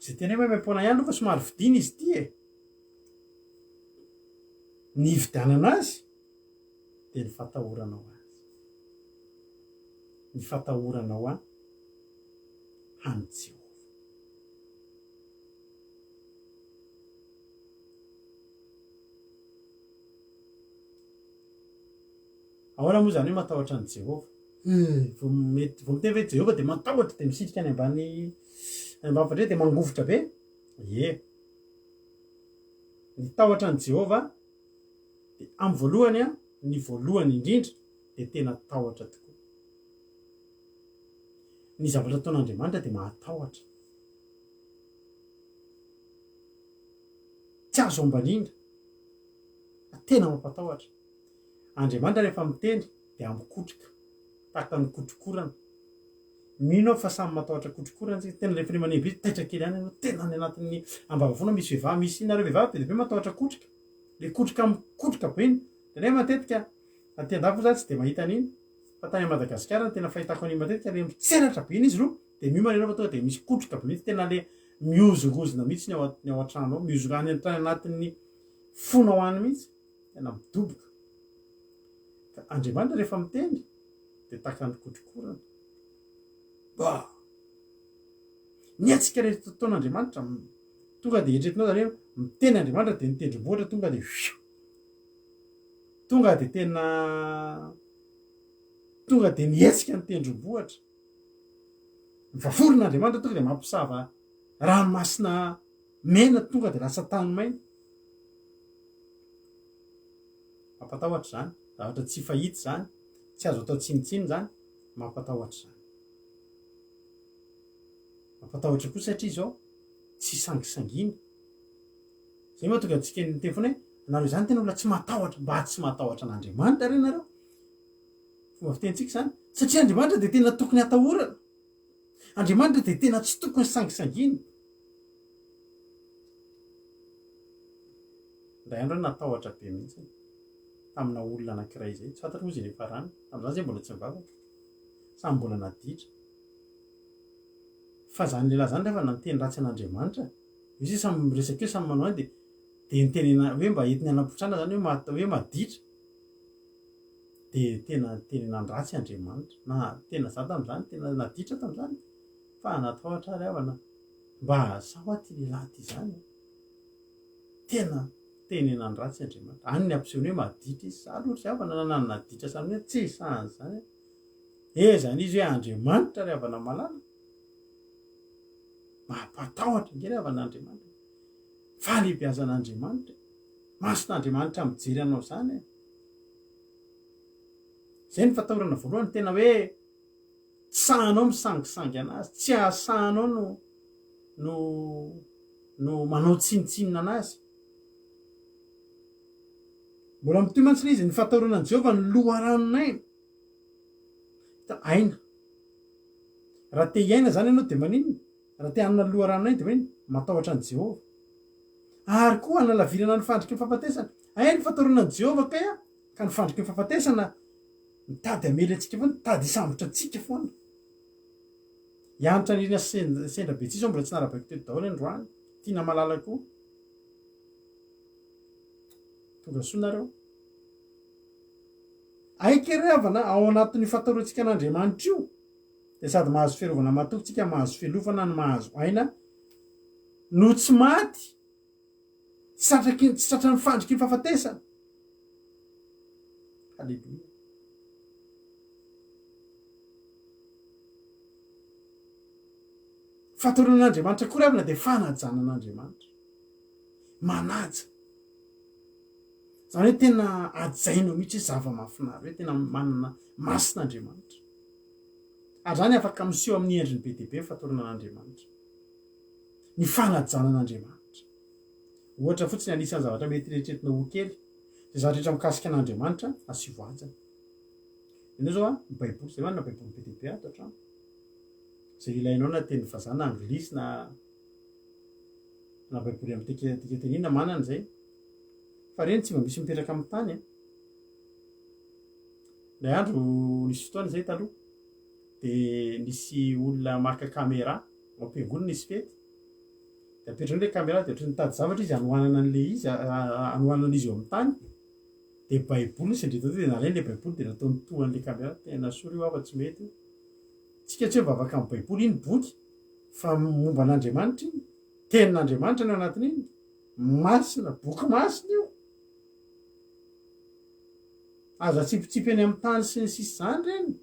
Zay tena hoe maimaim-pona ihany fa somary vidina izy ity e. Ny vidanana azy dia ny fatahoranao azy. Ny fatahoranao amin'ny Jehova. Ahoana moa zany hoe matahotra ny Jehova? Vao miteny hoe Jehova dia matahotra dia misitrika any ambany fandre dia mangovotra be. Ie. Ny tahotra ny Jehova dia amin'ny voalohany ny voalohany indrindra dia tena tahotra tokoa. Ny zavatra ataon'Andriamanitra dia mahatahotra. Tsy azo ambaniana. Tena mampatahotra. Andriamanitra rehefa miteny dia mikotrika tahaka ny kotrokorana. Mino fa samy matahotra kotrokorana tsika. Tena rehefa manemby izy taitra kely ihany ianao tena any anatin'ny ambavafona misy vehivavy, misy nareo vehivavy be matahotra kotrika. Le kotrika mikotrika be iny. Dia matetika aty an-dafy za tsy dia mahita an'iny. Fa tany Madagasikara tena fahitako an'iny matetika le mitseratra be iny izy roa dia mio maneno fa tonga dia misy kotrika be mihitsy tena le miozongozona mihitsy ny ao an-trano ao, miozona any anatin'ny fonao any mihitsy. Tena midoboka. Andriamanitra rehefa miteny dia tahaka ny kotrokorana. Ny atsika rehetra ataon'Andriamanitra tonga dia eritreretinao zany hoe miteny Andriamanitra dia ny tendrombohitra tonga dia tonga dia nietsika ny tendrombohitra. Ny vaforon'Andriamanitra tonga dia mampisava ranomasina mena tonga dia lasa tany maina. Mampatahotra zany. Zavatra tsy fahita zany, tsy azo atao tsinitsiny zany, mampatahotra zany. Mampatahotra koa satria izao tsy sangisangina. Zay mahatonga antsika ny teny foana hoe nareo zany tena olona tsy matahotra, mba tsy matahotra an'Andriamanitra re nareo. Fomba fitentsika zany, satria Andriamanitra dia tena tokony hatahorana. Andriamanitra dia tena tsy tokony sangisangina. Ndray andro natahotra be mihitsy tamina olona anankiray izay, tsy fantatra moa izy rehefa rano, amin'izany izay mbola tsy mivavaka, samy mbola naditra. Fa zany lehilahy zany rehefa nanteny ratsy an'Andriamanitra, misy samy resaka eo samy manao any dia nitenena hoe mba entiny hanampotrana zany hoe maditra. Dia tena tenenany ratsy Andriamanitra, na tena za tamin'izany, tena naditra tamin'izany, fa natahotra ary havana. Mba sao ty lehilahy ty zany. Tena tenenany ratsy Andriamanitra. Any ny ampisehoany hoe maditra izy. Za aloha ry havana nanano naditra samy hoe tsy sahany zany. Zany izy hoe Andriamanitra ry havana malala. Mampatahotra nge ry havana Andriamanitra. Fahalehibiazan'Andriamanitra. Mason'Andriamanitra mijery anao zany. Zay ny fatahorana voalohany, tena hoe tsy sahanao misangisangy anazy, tsy ahasahanao no manao tsinitsinina anazy. Mbola mitoy mantsy le izy, ny fatahorana Jehova ny loharanon'aina. Aina. Raha te hiaina zany ianao dia maninona? Raha te hanana loharanon'aina dia maninona? Matahotra an' Jehova. Ary koa hanalavirana ny fandriky ny fahafatesana. Ny fatahorana an' Jehova kay ka ny fandriky ny fahafatesana mitady hamely antsika foana, mitady hisambotra antsika foana. Hianatra nirina sendra be tsisy mbola tsy narabaiko teto daholo androany. Tiana malala koa. Tonga soanareo. Aika ry havana ao anatin'ny fatahorantsika an'Andriamanitra io dia sady mahazo fiarovana mahatoky tsika, mahazo fialofana ny mahazo aina no tsy maty tsy tratra nifandriky ny fahafatesana. Halleluia. Fahatoran'Andriamanitra koa ravina dia fanajanan'Andriamanitra. Manaja. Zany hoe tena ajainao mihitsy zava-mahafinaritra hoe tena manana masin'Andriamanitra. Ary zany afaka miseho amin'ny endriny be dia be fahatoran'Andriamanitra. Ny fanajanan'Andriamanitra. Ohatra fotsiny anisan'ny zavatra mety rehetretina ho kely, izay zavatra rehetra mikasika an'Andriamanitra asivo ajana. Inao zao ny Baiboly, zay manana Baiboly be dia be ato an-trano. Zay ilainao na teny vazaha na anglisy na Baiboly amin'ny tekitenina manana zay. Fa reny tsy mba misy mipetraka amin'ny tany. Ilay andro nisy fotoana zay taloha dia nisy olona maka caméra ao am-piangonana nisy fety. Dia apetrany ilay caméra dia ohatry nitady zavatra izy anohanana an'ilay izy anohanana izy eo amin'ny tany. Dia Baiboly sy indray dia nalainy ilay Baiboly dia natao nitohan'ilay caméra. Tena soa io afa tsy mety. Tsika tsy hoe mivavaka amin'ny Baiboly iny boky fa momba an'Andriamanitra iny. Tenin'Andriamanitra no anatin'iny. Masina, boky masina io. Aza tsipitsipi any amin'ny tany sy ny sisa zany reny.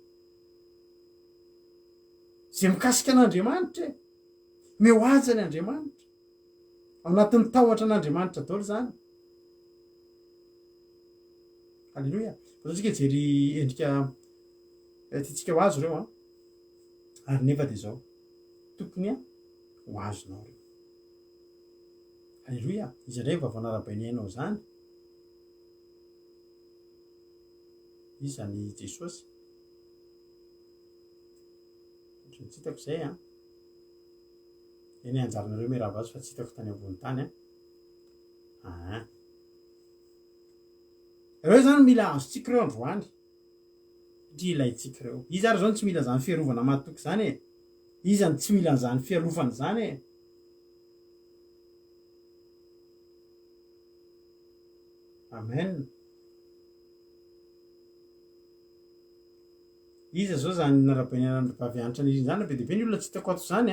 Zay mikasika an'Andriamanitra. Mihoaja ny Andriamanitra. Ao anatin'ny tahotra an'Andriamanitra daholo zany. Halleluia. Fataontsika jery endrika tiantsika ho azo ireo. Ary nefa dia zao. Tokony ho azonao reo. Halleluia. Izy indray vavao narabainy hainao zany. Izy zany Jesosy. Ohatrany tsy hitako izay eny anjaranareo miarahaba azy fa tsy hitako tany ambony tany Ireo zany mila azontsika ireo androany. Satria ilaintsika ireo. Izy ary zao tsy mila zany fiarovana matoky zany Izy zany tsy mila zany fiarovana zany Amen. Izy zao zany narabainy vavianitra ny izy zany be dia be ny olona tsy hitako ato zany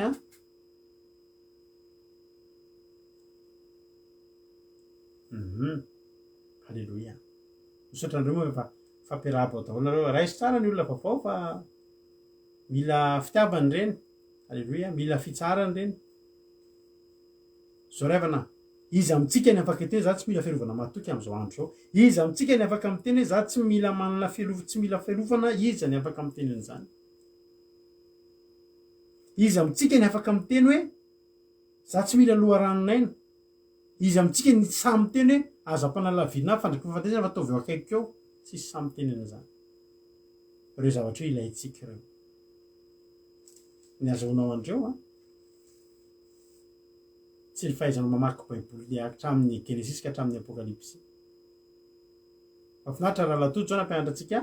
Halleluia. Misaotran'ireo moa fa fampiarahaba daholo nareo. Raisy tsara ny olona vaovao fa mila fitiavany reny. Halleluia. Mila fitsarany reny. Zao revana. Izy amintsika ny afaka hiteny za tsy mila fiarovana matoky amin'izao andro zao. Izy amintsika ny afaka miteny za tsy mila manana tsy mila fiarovana. Izy ny afaka miteny an'izany. Izy amintsika ny afaka miteny hoe za tsy mila loharaninaina. Izy amintsika ny samy miteny hoe azam-panalaviana fandriky fahafatesana fa ataovy eo akaiky eo. Tsisy samy miteny an'izany. Ireo zavatra hoe ilaintsika ireo. Ny azahoanao andreo tsy ny fahaizanao mamaky Baiboly hatramin'ny Genesisy ka hatramin'ny Apokalipsy. Mahafinaritra raha latojo zao nampianatra antsika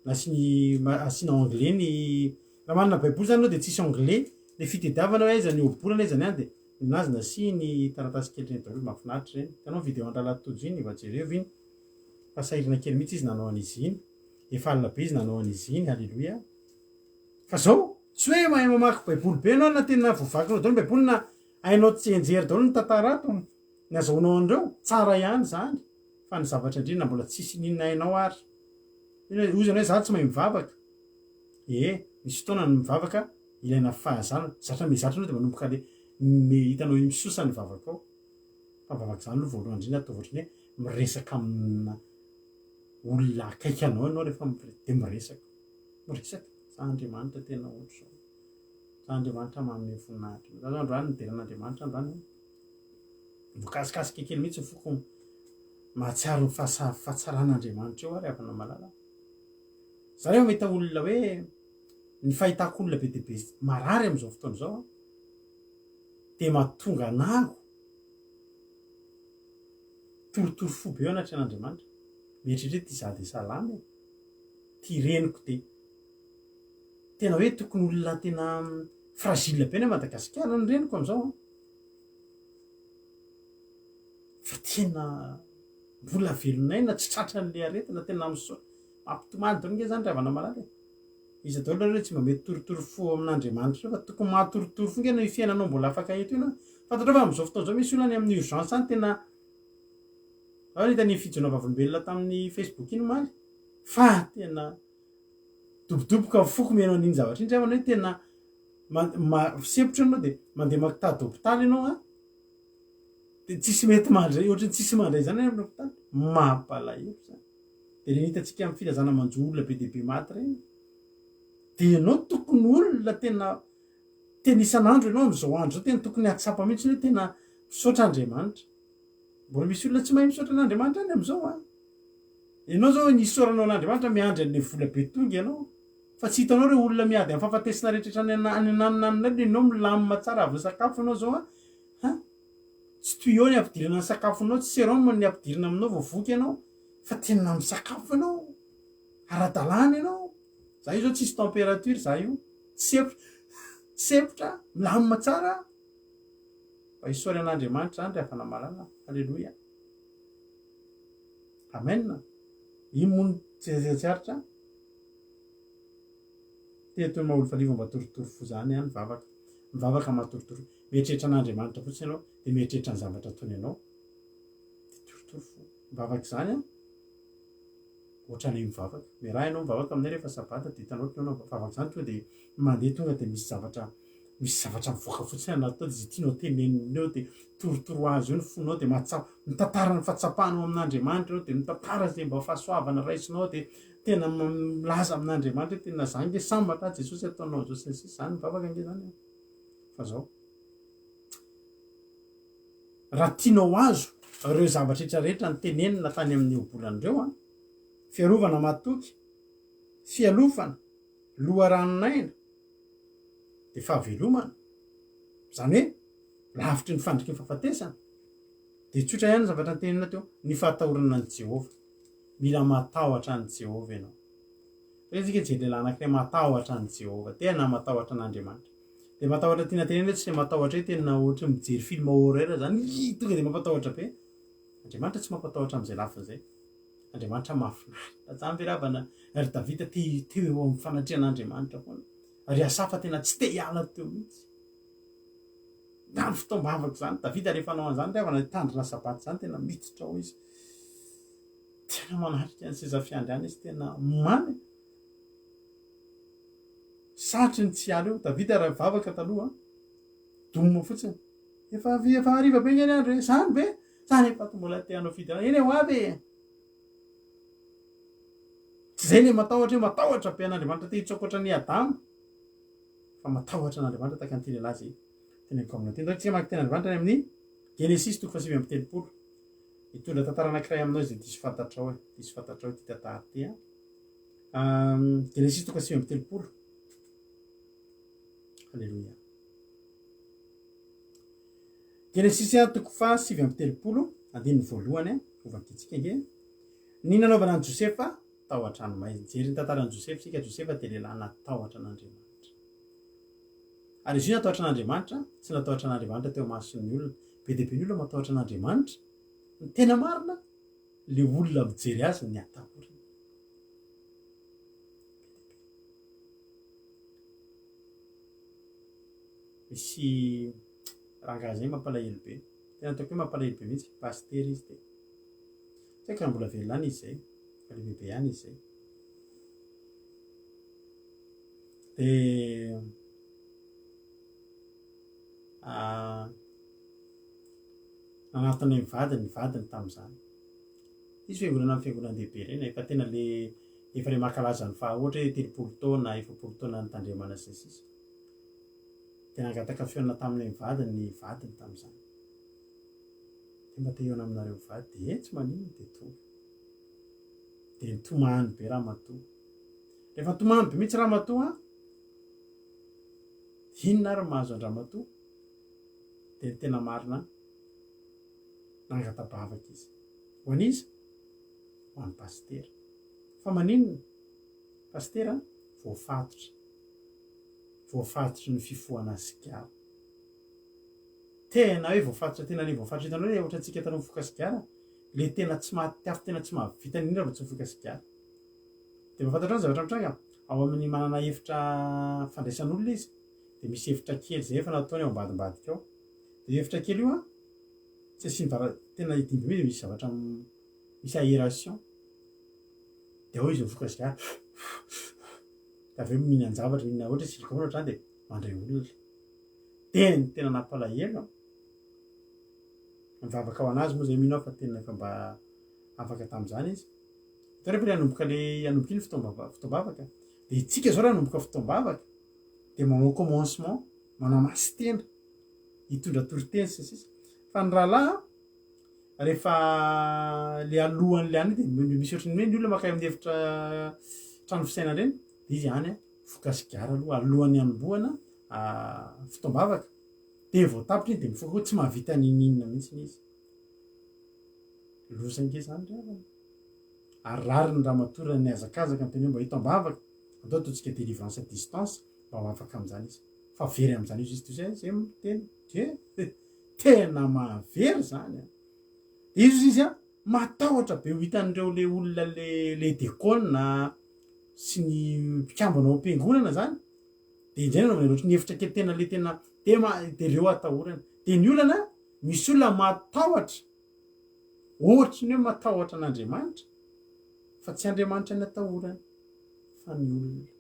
asiana anglais ny raha manana Baiboly zany anao dia tsisy anglais le fitediavana hoe aiza ny oborana aiza ny any dia ninazy nasia ny taratasy kely reny daholo. Mahafinaritra reny. Hitanao video andra latojo iny efa jereo iny fa sahirana kely mihitsy izy nanao an'izy iny. Efa alina be izy nanao an'izy iny. Halleluia. Fa zao tsy hoe mahay mamaky Baiboly be anao na tena voavakinao daholo ny Baiboly na hainao tsy enjery daholo ny tantara ato ny azahoanao andreo tsara ihany zany. Fa ny zavatra indrindra mbola tsisy ninona hainao ary. Ozana hoe za tsy mahay mivavaka. Misy fotoana ny mivavaka ilaina fahazana. Zatra mizatra anao dia manomboka le hitanao misosa ny vavaka ao. Fa mivavaka zany aloha voalohany indrindra atao ohatry ny hoe miresaka amina olona akaiky anao rehefa dia miresaka. Miresaka. Za Andriamanitra tena ohatry zao. Za Andriamanitra manome voninahitra. Za zao androany nideran'Andriamanitra androany. Voakasikasika kely mihitsy foko mahatsiaro ny fahatsaran'Andriamanitra eo ary avana malala. Za rehefa mahita olona hoe ny fahitako olona be dia be marary amin'izao fotoana izao dia mahatonga anahy torotoro fo be eo anaty an'Andriamanitra. Mieritreritra ty za dia salama ty reniko dia tena hoe tokony olona tena fragile be ny Madagasikara ny reniko amin'izao fa tena mbola velonaina tsy tratra n'ilay aretina tena mampitomany daholo nge zany ravana malala. Izy daholo hoe tsy mba mety torotoro fo amin'Andriamanitra fa tokony mahatorotoro fo nge no fiainanao mbola afaka eto ina fantatra fa am'izao fotoana zao misy olona any amin'ny urgence any tena hitany fijona vavolombelona tamin'ny Facebook iny maly fa tena dobodoboka foko menao an'iny zavatra iny zay manao hoe tena sepotra anao de mandeha makitady hôpitaly ianao de tsisy mety mandray ohatrany tsisy mandray zany amin'ny hôpitaly mampalahelo zany de le hitantsika amin'ny filazana manjo olona be deaibe maty regny de ianao tokony olona tena isan'andro ianao am'izao andro zao tena tokony atsapa mihitsy hoe tena misaotra Andriamanitra mbola misy olona tsy mahay misaotra an'Andriamanitra any am'izao ianao zao nisaoranao an'Andriamanitra miandry an'le vola be tonga ianao fa tsy hitanao reo olona miady amin'ny fahafatesana rehetraretra any ananina de ianao milamina tsara avy ny sakafo ianao zao tsy toy eo ny ampidirana ny sakafonao tsy seroma ny ampidirana aminao voavoky ianao fa tena misakafo ianao ara-dalàna ianao za io zao tsisy température za io sepotra milamina tsara mba hisaory an'Andriamanitra zany rehefa namalala halleloia amen ino moa tsiaritra toy maholo falivo mba torotoro fo zany any mivavaka matorotoro mieritreritra an'Andriamanitra fotsiny ianao de mieritreritra ny zavatra ataony ianao de torotoro fo mivavaka zany ohatran'le mivavaka miraha ianao mivavaka aminay rehefa sabata de hitanao ianao mivavaka zany tonga de mandeha tonga de misy zavatra mivoaka fotsiny anaty tao de zay tianao teneninao de torotoro azo io ny fonao de mitantara ny fahatsapahanao amin'Andriamanitra ianao de mitantara zay mba fahasoavana raisinao de tena milaza amin'Andriamanitra hoe tena zany nge sambatra Jesosy ataonao zao sy zany mivavaka nge zany fa zao raha tianao azo reo zavatra rehetrarehetra ny tenenina tany amin'ny obolan'ireo fiarovana matoky fialofana loharanonaina de fahavelomana zany hoe lavitry ny fandriky ny fahafatesana de tsotra ihany zavatra ny tenenina teo ny fahatahorana ny Jehova mila matahotra ny Jehova ianao tsika jery lehilahy anankiray matahotra ny Jehova tena matahotra an'Andriamanitra de matahotra tiana tenenina tsy le matahotra hoe tena ohatra mijery film horreur zany tonga de mampatahotra be Andriamanitra tsy mampatahotra am'izay lafin'izay Andriamanitra mahafinaritra zany veravana ry Davida teo eo amin'ny fanatrehan'Andriamanitra foana ry Asafa tena tsy te hiala teo mihitsy na ny fotoam-bavaka zany Davida rehefa anao an'izany ravana tandrina sabaty zany tena miditra ao izy tena manatrika ny seza fiandriana izy tena mamy satry ny tsy ala eo Davida raha mivavaka taloha domina fotsiny efa hariva be ngeny andro zany be zany efa mbola teanao fidana eny ho avy tsy zay le matahotra be an'Andriamanitra te hitsokotra ny Adamo fa matahotra an'Andriamanitra tahaka ny teny laza teneniko aminao teny tsika maky teny Andriamanitra any amin'ny Genesis 7:30 hitondra tantara anankiray aminao izay diso fantatrao ty tantara ty Genesis 7:30 halleluia Genesis 7:30 andininy voalohany ovakitsika nge ny nanaovana an' Josefa tahotra any may jery ny tantara an' Josefa sika Josefa de lehilahy natahotra an'Andriamanitra ary izy io natahotra an'Andriamanitra tsy natahotra an'Andriamanitra teo mason'ny olona be deaibe ny olona matahotra an'Andriamanitra ny tena marina le olona mijery azy ny atahorana misy rangahy zay mampalahelo be tena ataoko hoe mampalahelo be mihitsy paster izy de tsy haiko raha mbola velona izy zay fa le bebe ihany izy zay de nanatona ny vadiny tamin'izany izy fiangonana amin'ny fiangonan-dehibe reny efa tena le efa le mankalaza ny ohatra hoe 30 taona 40 taona ny tandremana sy ny sisa tena angataka fiona tamin'ny vadiny tamin'izany de mba te hiona aminareo vady de tsy maninona de to de nitomany be raha matoa rehefa nitomany be mihitsy raha matoa inona ary mahazo andramatoa de ny tena marina nangatabavaka izy ho an'izy ho an'ny pastera fa maninona pastera voafatotra ny fifohana sigara tena hoe voafatotra tena le voafatotra hitanao hoe ohatra antsika tanao mifoka sigara le tena tsy mahatiafy tena tsy mahavita indrindra vo tsy mifoka sigara de mahafantatra ny zavatra mitranga ao amin'ny manana efitra fandraisan'olona izy de misy efitra kely zay efa nataony ao ambadimbadika ao de de hevitra kely io a tsy asiany tena idimby hoe misy zavatra misy aération de ao izy mivoaka sigara da aveo mihinan-javatra mihinana ohatra silikona ohatra zany de mandray olona tena nampalahelo mivavaka ao anazy moa zay mino aho fa tena efa mba afaka tamin'izany izy fa rehefa le anomboka iny fotoam-bavaka de itsika zao raha anomboka fotoam-bavaka de manao commencement manamasy tena hitondra toriteny sisy fa ny rahalahy rehefa le alohan'le any de misy ohatrany hoe ny olona makay amin'ny hevitra trano fisaina reny de izy any voka sigara aloha alohan'ny anombohana fotoam-bavaka de vao tapitra iny de mifoka hoe tsy mahavita ninina mihitsy izy losange zany ary rary ny raha matora ny azakazaka ny teny hoe mba hitam-bavaka atao ataontsika délivrance à distance mba ho afaka amin'izany izy fa very amin'izany izy toy zay teny tena mahavery zany de izy matahotra be ho hitan'ireo le olona le dekona sy ny mpikambana ao am-piangonana zany de indray nanaovana loatra ny hevitra kely tena le tena de reo atahorana de ny olana misy olona matahotra ohatry ny hoe matahotra an'Andriamanitra fa tsy Andriamanitra ny atahorana fa ny olona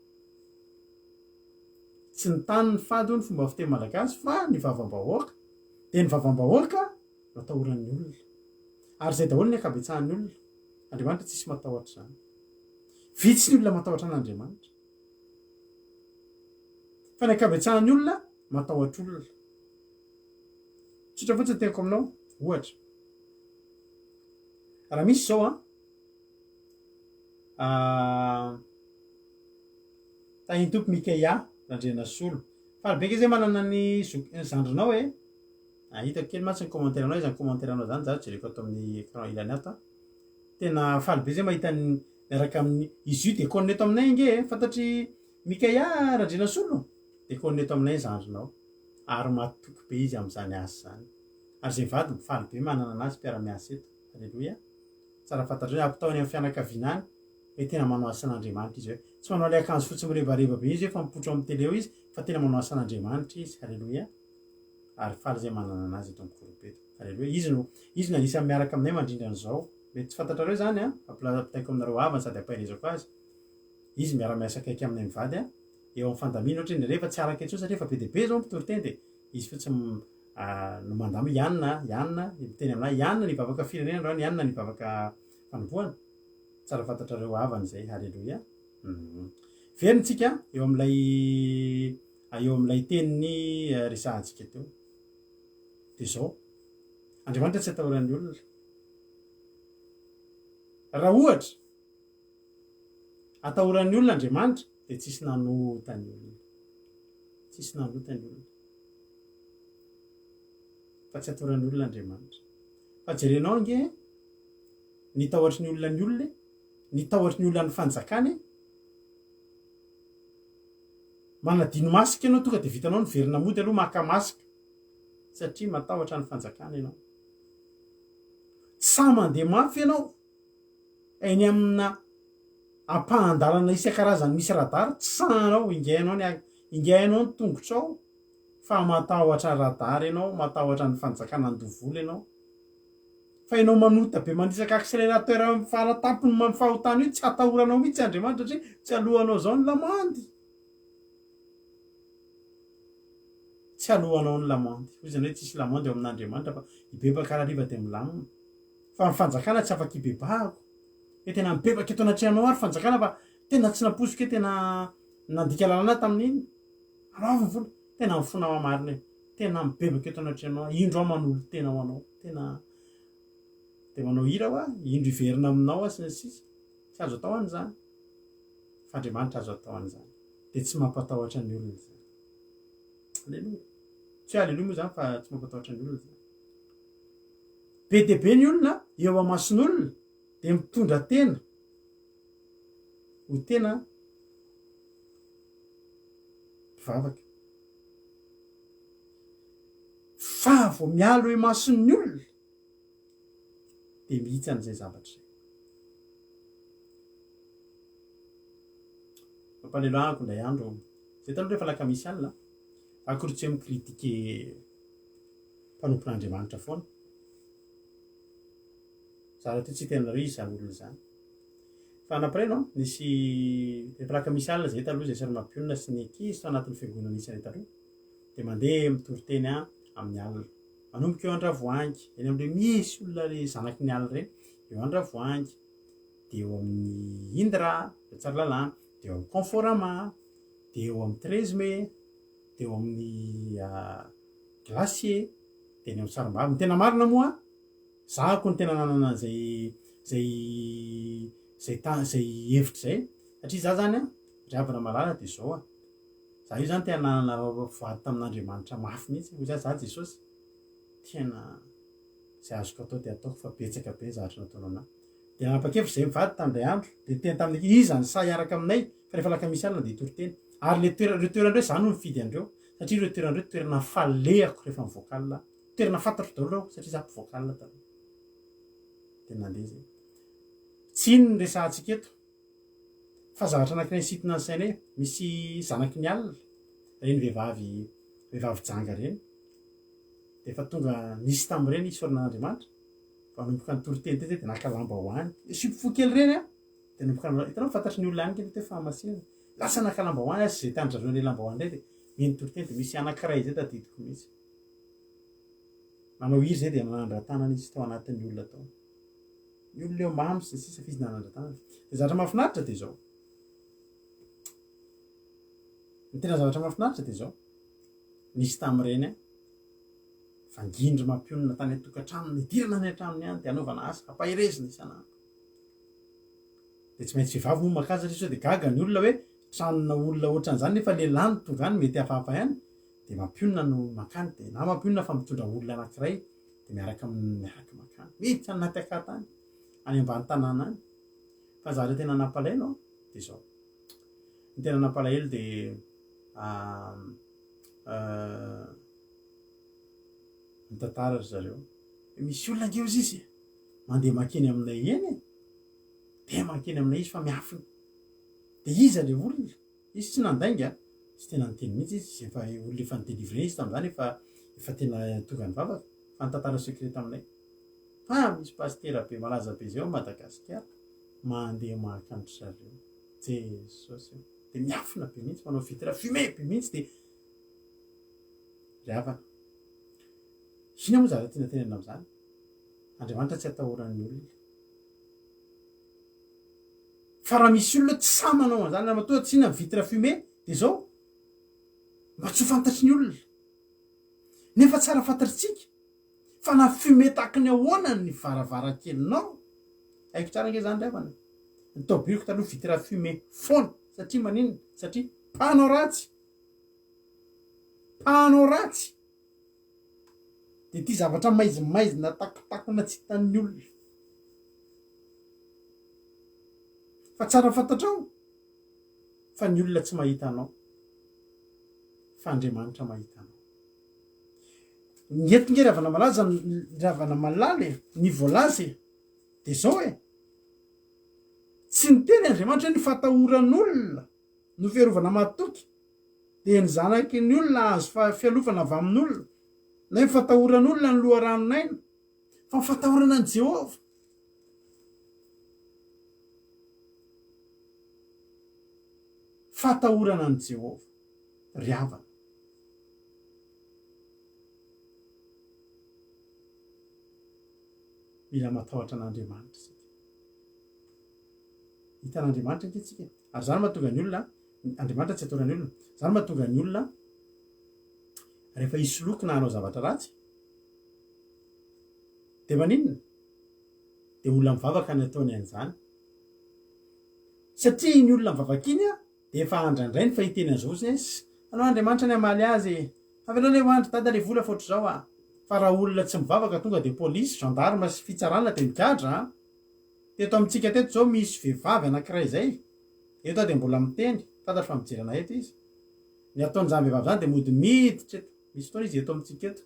tsy ny tany ny fady ny fomba fiteny malagasy fa ny vavam-bahoaka de ny vavam-bahoaka matahoran'ny olona ary zay daholo ny akabetsahan'ny olona Andriamanitra tsisy matahotra zany vitsy ny olona matahotra an'Andriamanitra fa ny akabetsahan'ny olona matahotra olona tsotra fotsiny tenako aminao ohatra raha misy zao tahiny tompo Mikaia randrena solo faribeke zay manana ny zandrinao hitako kely matsy ny commentaire anao izany commentaire anao zany za jereko ato amin'ny écran ilany ato tena falibe zay mahita miaraka amin'ny izy io de konneto aminay inge fantatry Mikaia randrena solo de konneto aminay zandrinao ary matoky be izy amin'izany asa zany ary zay vady falibe manana anazy mpiara-miasa eto alleloia tsara fantatry hoe ampitaony amin'ny fianakavinany hoe tena manao asan'Andriamanitra izy hoe tsy manao le akanjo fotsy mirebareba be izy hoe fa mipotro amin'ny télé izy fa tena manao asan'Andriamanitra izy alleloia ary faly zay manana anazy eto amin'ny koropeto alleloia izy no anisany miaraka aminay mandrindra an'izao mety tsy fantatrareo zany ampitaiko aminareo havany sady ampahirizako azy izy miara-miasa akaiky aminay mivady eo amin'ny fandamina ohatra ny rehefa tsy araka etsao satria efa be de be zao mpitoroteny de izy fotsy no mandamy ianina miteny aminahy ianina ny vavaka firenena androany ianina ny vavaka fanompoana tsara fantatrareo havany zay alleloia veryntsika eo amin'ilay teniny resahantsika teo de zao Andriamanitra tsy atahoran'ny olona raha ohatra atahoran'ny olona Andriamanitra de tsisy nanotany olona fa tsy atahoran'ny olona Andriamanitra fa jerenao nge nitahoatry ny olona ny olona nitahoatry ny olona ny fanjakany manadino masika ianao tonga de vitanao ny verina mody aloha maka masika satria matahotra ny fanjakana ianao sa mandeha mafy ianao eny amina ampahandalana isan-karazany misy radary tsy sahanao ingainao ny tongotrao fa matahotra radary ianao matahotra ny fanjakana andovolo ianao fa ianao manota be manisaka accélérateur amin'ny faratapony fahotany io tsy atahoranao mihitsy Andriamanitra satria tsy alohanao zao ny lamandy hoy zany hoe tsisy lamandy eo amin'Andriamanitra fa ibebaka rahariva de milamina fa ny fanjakana tsy afaka ibebahako hoe tena mibebaka eto anatrehanao ary fanjakana fa tena tsy naposiko hoe tena nandika lalana tamin'iny anaovy vola tena mifona marina tena mibebaka eto anatrehanao indro aho manolo tena ho anao tena de manao hira hoa indro iverina aminao sy ny sisa tsy azo atao an'izany fa Andriamanitra azo atao an'izany de tsy mampatahotra ny olona zany alleloia tsy hoe alleloia moa zany fa tsy mampatahotra ny olona zany be de be ny olona eo amason'olona de mitondra tena ho tena mpivavaka fa vao mialo hoe mason'ny olona de mihitsy an'izay zavatra zay mampaleloako indray andro. Zay taloha rehefa laka misy alina akory tsy hoe mikritike mpanompon'Andriamanitra foana zara ty tsy tenareo izy zany olona zany fa napray no nisy plaka misy alina zay taloha zay sary mampionina sy ny ankizy tao anatin'ny fiangonana isany taloha de mandeha mitory teny amin'ny alina manomboka eo Andravoahangy eny am'le misy olona le zanaky ny alina reny eo Andravoahangy de eo amin'ny Indra Tsaralalàna de eo amin'ny Conforama de eo amin'ny 13 mai de eo amin'ny Glacier de eny amin'ny Sarombava ny tena marina moa zako ny tena nanana zay hevitra zay satria za zany riavana malala de zao za io zany tena nanana vady tamin'Andriamanitra mafy mihitsy hoy za Jesosy tena zay azoko atao de ataoko fa betsaka be zavatra nataonao anahy de nanapa-kevitra zay mivady tamindray andro de teny tamin'ny iza ny sa hiaraka aminay fa rehefa laka misy alina de hitory teny ary le toerandreo zany no mifidy andreo satria ireo toerandreo toerana falehako rehefa mivoaka alina toerana fantatro daholo aho satria za mpivoaka alina taloha de nandeha zay tsy ino ny resahantsika eto fa zavatra anankiray sitina ny saina misy zanaky ny alina reny vehivavy janga reny de efa tonga nisy tamin'ireny isoran'Andriamanitra fa nomboka nitory teny tety de naka lamba hoany supofo kely reny de nomboka hitanao fantatry ny olona any kely te fahamasinana lasa naka lamba hoany sy zay tandrazoany le lamba hoany ndray de nitory teny de misy anankiray zay tadidiko mihitsy manao iry zay de nanandra-tanana izy tao anatin'ny olona tao ny olona eo mamy sy sisa fizy nanandra-tanana de zavatra mahafinaritra de zao ny tena zavatra mahafinaritra de zao nisy tamin'ireny fangindry mampionina tany atokantrano nidirana ny antramony any de anaovana asa ampahirezina isanandro de tsy maintsy vehivavy moa makaza satria de gaga ny olona hoe tranona olona ohatran'izany nefa lehilahy no tonga any mety hafahafa ihany de mampionina no makany de na mampionina fa mitondra olona anankiray de miaraka makany mety anaty akatany any ambany tanàna any fa zavatra tena nampalaelo de zao ny tena nampalahelo de mitantara ry zareo misy olona angeo izy mandeha makeny aminay eny de makeny aminay izy fa miafina de iza le olona izy tsy nandainga tsy tena niteny mihitsy izy efa olona efa nidélivre izy tam'izany efa tena tonga ny vavaka fa nitantara secret aminay fa misy pastera be malaza be zay ao Madagasikara mandeha mahakantry zareo Jesosy de miafina be mihitsy manao vitre fumé be mihitsy de riavana ina moa zavatra tiana tenena am'izany Andriamanitra tsy atahoran'ny olona fa raha misy olona tsy sa manao an'izany raha matoa tsy ina vitre fumé de zao mba tsy ho fantatry ny olona nefa tsara fantatritsika fa na fumé tahaka ny ahoana ny varavarankelinao haiko tsara nge zany riavana ny tobiriko taloha vitre fumé foana satria maninona satria panao ratsy de ty zavatra maizimaizina takotakona tsy hitan'ny olona fa tsara fantatrao fa ny olona tsy mahita anao fa Andriamanitra mahita anao ngetinge ravana malaza ravana malaly ny voalazy de zao tsy ny teny Andriamanitra ny fatahoran'olona no fiarovana matoky de ny zanaky ny olona azo fialovana avy amin'olona na ny fatahoran'olona ny loha ranonaina fa ny fatahorana ny Jehova fatahorana ny Jehova riavana mila matahotra an'Andriamanitra sika hitan'Andriamanitra nketsika ary zany mahatonga ny olona Andriamanitra tsy ataorany olona zany mahatonga ny olona rehefa isoloky na hanao zavatra ratsy de maninona de olona mivavaka ny ataony an'izany satria iny olona mivavaka iny de efa andraindray ny fahiteny an'izao zay anao Andriamanitra ny amaly azy avelao le hoandry dada le vola foatra zao fa raha olona tsy mivavaka tonga de polisy gendarme sy fitsarana de mikadra teto amintsika teto zao misy vehivavy anankiray zay eto de mbola miteny fantatra fa mijerana eto izy ny ataony zany vehivavy zany de mody miditra eto misy fotoana izy eto amintsika eto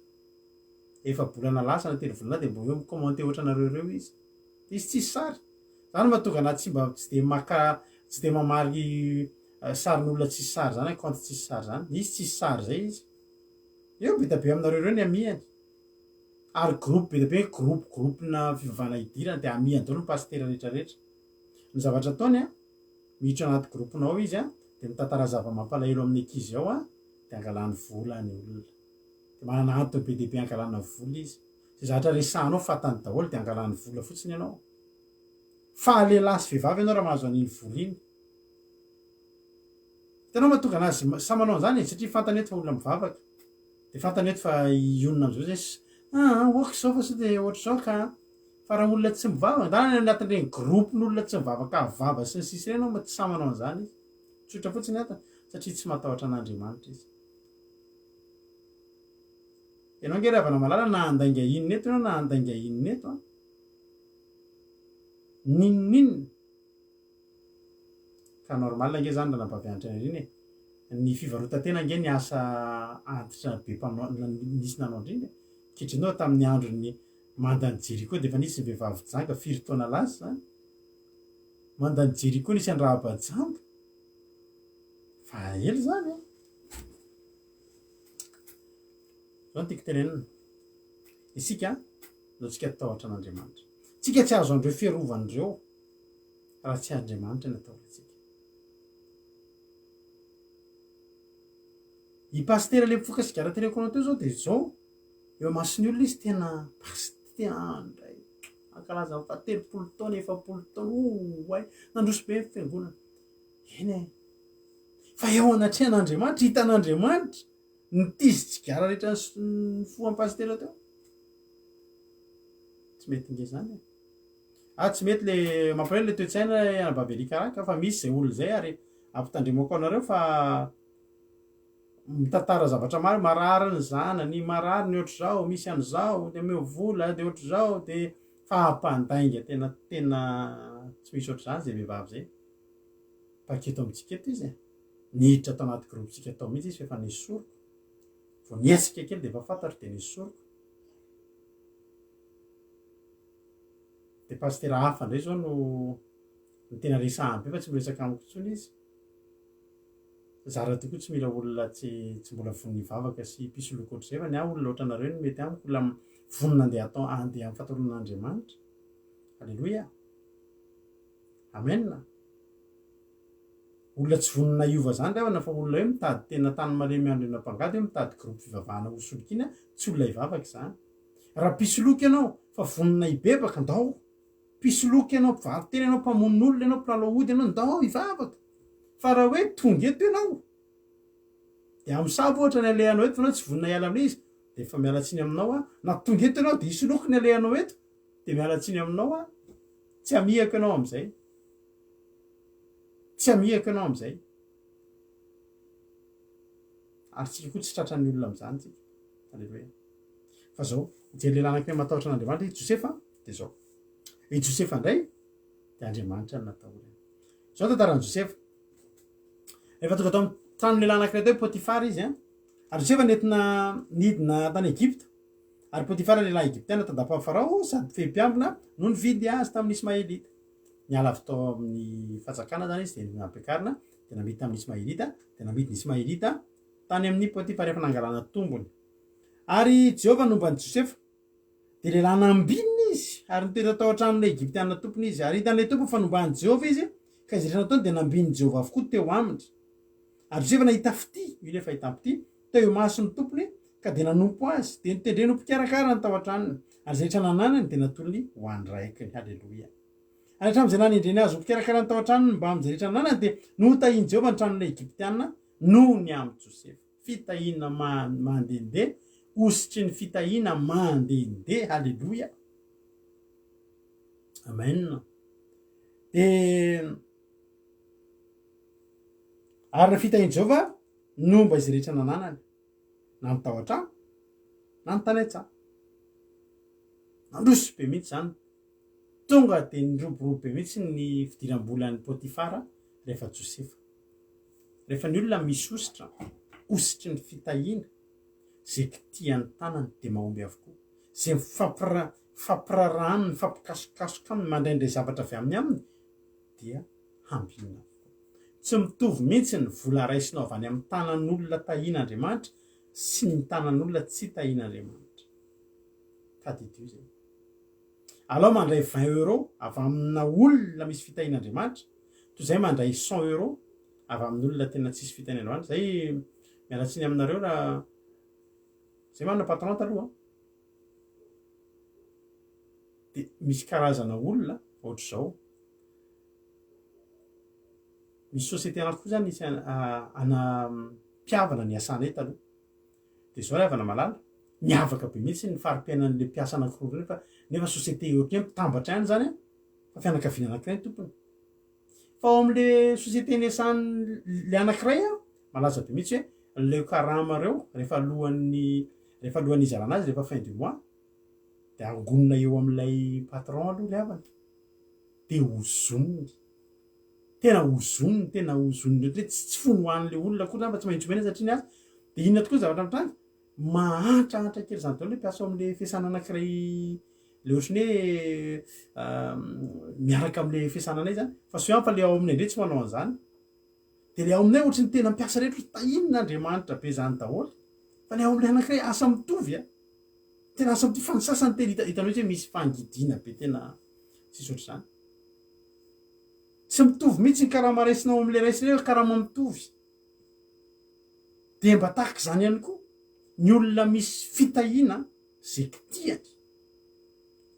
efa bolana lasa na telo volana de mbo hoe mikomanté ohatra nareo reo izy tsisy sary zany mahatonga anaty tsy mba tsy de tsy de mamary sarin'olona tsisy sary zany compte tsisy sary zany izy tsisy sary zay izy eo bitabe aminareo reo ny amiany ary groupe be be groupena fivavahana idirana de amiany daholo ny pastera rehetrarehetra ny zavatra ataony a miditra anaty groupena izy a de mitantara zava-mampalahelo amin'ny ankizy ao a de angalany vola ny olona de manana antony be dehibe angalana vola izy zay zavatra resahanao fatany daholo de angalany vola fotsiny ianao fa lehilahy sy vehivavy ianao raha mahazo an'iny vola iny hitanao mahatonga anazy samy manao an'izany e satria fantany eto fa olona mivavaka de fantany eto fa ionona am'izao zay oaka zao fa sao de ohatra zao ka fa raha olona tsy mivavaka dana anatin'ireny groupin'olona tsy mivavaka vava sy ny sisy reny anao tsy samy manao an'izany izy tsotra fotsiny ata satria tsy matahotra an'Andriamanitra izy ianao nge ravana malala na andainga inona eto ianao na andainga inona eto a ninninona ka normal nge zany raha nampavianatra anariny e ny fivarotantena nge ny asa antitra be nisy nanao indrindra kitrinao tamin'ny androny mandany Jeriko de efa nisy ny vehivavy janga firy taona lasa zany mandany Jeriko nisy andrahabajanga fa ely zany a zao ny tiako tenenina isika no tsika tahotra an'Andriamanitra tsika tsy azo andreo fiarovandreo raha tsy Andriamanitra ny atahorantsika i pastera le mifoka sigara-teneko anao teo zao de zao eo masiny olona izy tena pastiandray ankalaza fa 30 taona 40 taona ay nandroso be ny fiangonana eny e fa eo anatrehan'Andriamanitra hitan'Andriamanitra nitizy tsigara rehetra ny foan'ny pastera teo tsy mety nge zany tsy mety le mampalahelo le toe-tsaina anababelikaraka fa misy zay olo zay ary ampitandremako anareo fa mitantara zavatra maro marary ny zanany marary ny ohatr' zao misy an'izao de meo vola de ohatr' zao de fa ampandainga tena tsy misy ohatr' zany zay vehivavy zay paketo amintsika eto izy niditra atao anaty groupesika atao mihitsy izy fefa nisy soroko vo niesika kely de efa fantatro de nisy soroko de pastera hafa ndray zao no tena resahabe fa tsy miresaka amiko tsony izy zara tokoa tsy mila olona tsy mbola voniny vavaka sy pisoloka ohatr'izay fa ny a olona ohatr' anareo no mety amiko olona vonina andeha atao andeha amin'ny fataronan'Andriamanitra alleloia amen olona tsy vonina iova zany rehana fa olona hoe mitady tena tany malemy andro ena mpangady hoe mitady groupe fivavahana hosoloka iny a tsy olona hivavaka zany raha pisoloka ianao fa vonina hibebaka ndao pisoloka ianao mpivarotena ianao mpamon'olona ianao mpilalao ody ianao ndao hivavaka fa raha hoe tonga eto ianao de am'sabo ohatra ny alehanao eto fa anao tsy vonina hiala amin'izy de efa mialatsiny aminao a na tonga eto ianao de isoloky ny alehanao eto de mialatsiny aminao a tsy amihako ianao am'izay tsy amihako ianao am'izay ary tsika koa tsy tratran'ny olona am'izany tsika alleloia fa zao jery lehilahy anakiray matahotra an'Andriamanitra i Josefa de zao i Josefa indray de Andriamanitra ny natahorany zao tantaran'i Josefa efa tonga atao amin'ny trano lehilahy anakiray teo Potifara izy ary Josefa nidina tany Egypta ary Potifara lehilahy Egyptiana tandapa Farao sady fehipiambina no nividy azy tamin'ny Ismaelita niala avy tao amin'ny fanjakana zany izy de nampiakarina de namidy tamin'ny Ismaelita de namidy ny Ismaelita tany amin'ny Potifara efa nangalana tombony ary Jehovah nombany Josefa de lehilahy nambinina izy ary nitoetra tao an-tranon'ilay Egyptiana tompony izy ary hitan'ilay tompo fa nombany Jehovah izy ka izy rehetra nataony de nambiny Jehovah avokoa teo aminy ary Josefa nahita fity io efa hitam-pity teo mason'ny tompony ka de nanompo azy de nitendreny ho mpikarakara ny tao an-tranony ary zay rehetra nananany de natolony ho andraikiny halleloia ary hatramin'izay nanendreny azy ho mpikarakara ny tao an-tranony mba amin'izay rehetra nananany de notahiny Jehovah ny tranon'ilay Egyptiana noho ny amin'ny Josefa fitahina mandehandeha ositry ny fitahina mandehandeha halleloia amen de ary na fitahiny Jehovah nomba izy rehetra nananany na ny tao an-trano na ny tany an-tsaha nandroso be mihitsy zany tonga de niroborobo be mihitsy ny fidiram-bolan'ny Potifara rehefa Josefa rehefa ny olona misositra ositry ny fitahina zay kitiany tanany de mahomby avokoa zay fampirarahany ny fampikasokasoka aminy mandraindray zavatra avy amin'ny aminy dia hambinina tsy mitovy mihitsy ny vola raisinao avy any amin'ny tanan'olona tahian'Andriamanitra sy ny tanan'olona tsy tahian'Andriamanitra Kady ity zay. Alao mandray 20 € avy amina olona misy fitahin'Andriamanitra, toy zay mandray 100 € avy amin'olona tena tsisy fitahin'Andriamanitra. Zay mialatsiny aminareo raha zay manana patron taloha. De misy karazana olona ohatr' zao. Misy société anankiroa zany nisy ana mpiavana ny asanay taloha. De zao avana malala, miavaka be mihitsy ny farim-piainan'le mpiasa anankiroa reny fa nefa société ohatry hoe mpitambatra ihany zany fa fianakaviana anankiray ny tompony. Fa ao amin'le société niasan'le anankiray malaza be mihitsy hoe leo karama reo rehefa alohan'izy alanazy rehefa fin du mois de angonina eo amin'ilay patron aloha le havany. De hozoniny. Tena hozoniny hoe tsy fony hoan'le olona koa zany fa tsy maintsy omena satria ny azy. De inona tokoa zavatra mitranga mahantrahatra kely zany daholo le mpiasa ao amin'le fiasana anankiray le ohatriny hoe miaraka amin'le fiasana anay zany fa sy fa le ao aminay ndray tsy manao an'izany. De le ao aminay ohatriny tena mpiasa rehetra tahin'Andriamanitra be zany daholo. Fa le ao amin'le anankiray asa mitovy tena asa mitovy fa ny sasany tena hitanao hoe misy fangidiana be tena sisy ohatr'izany. Tsy mitovy mihitsy ny karama raisinao amin'le raisinay karama mitovy. De mba tahaka izany ihany koa ny olona misy fitahiana zay kitiany.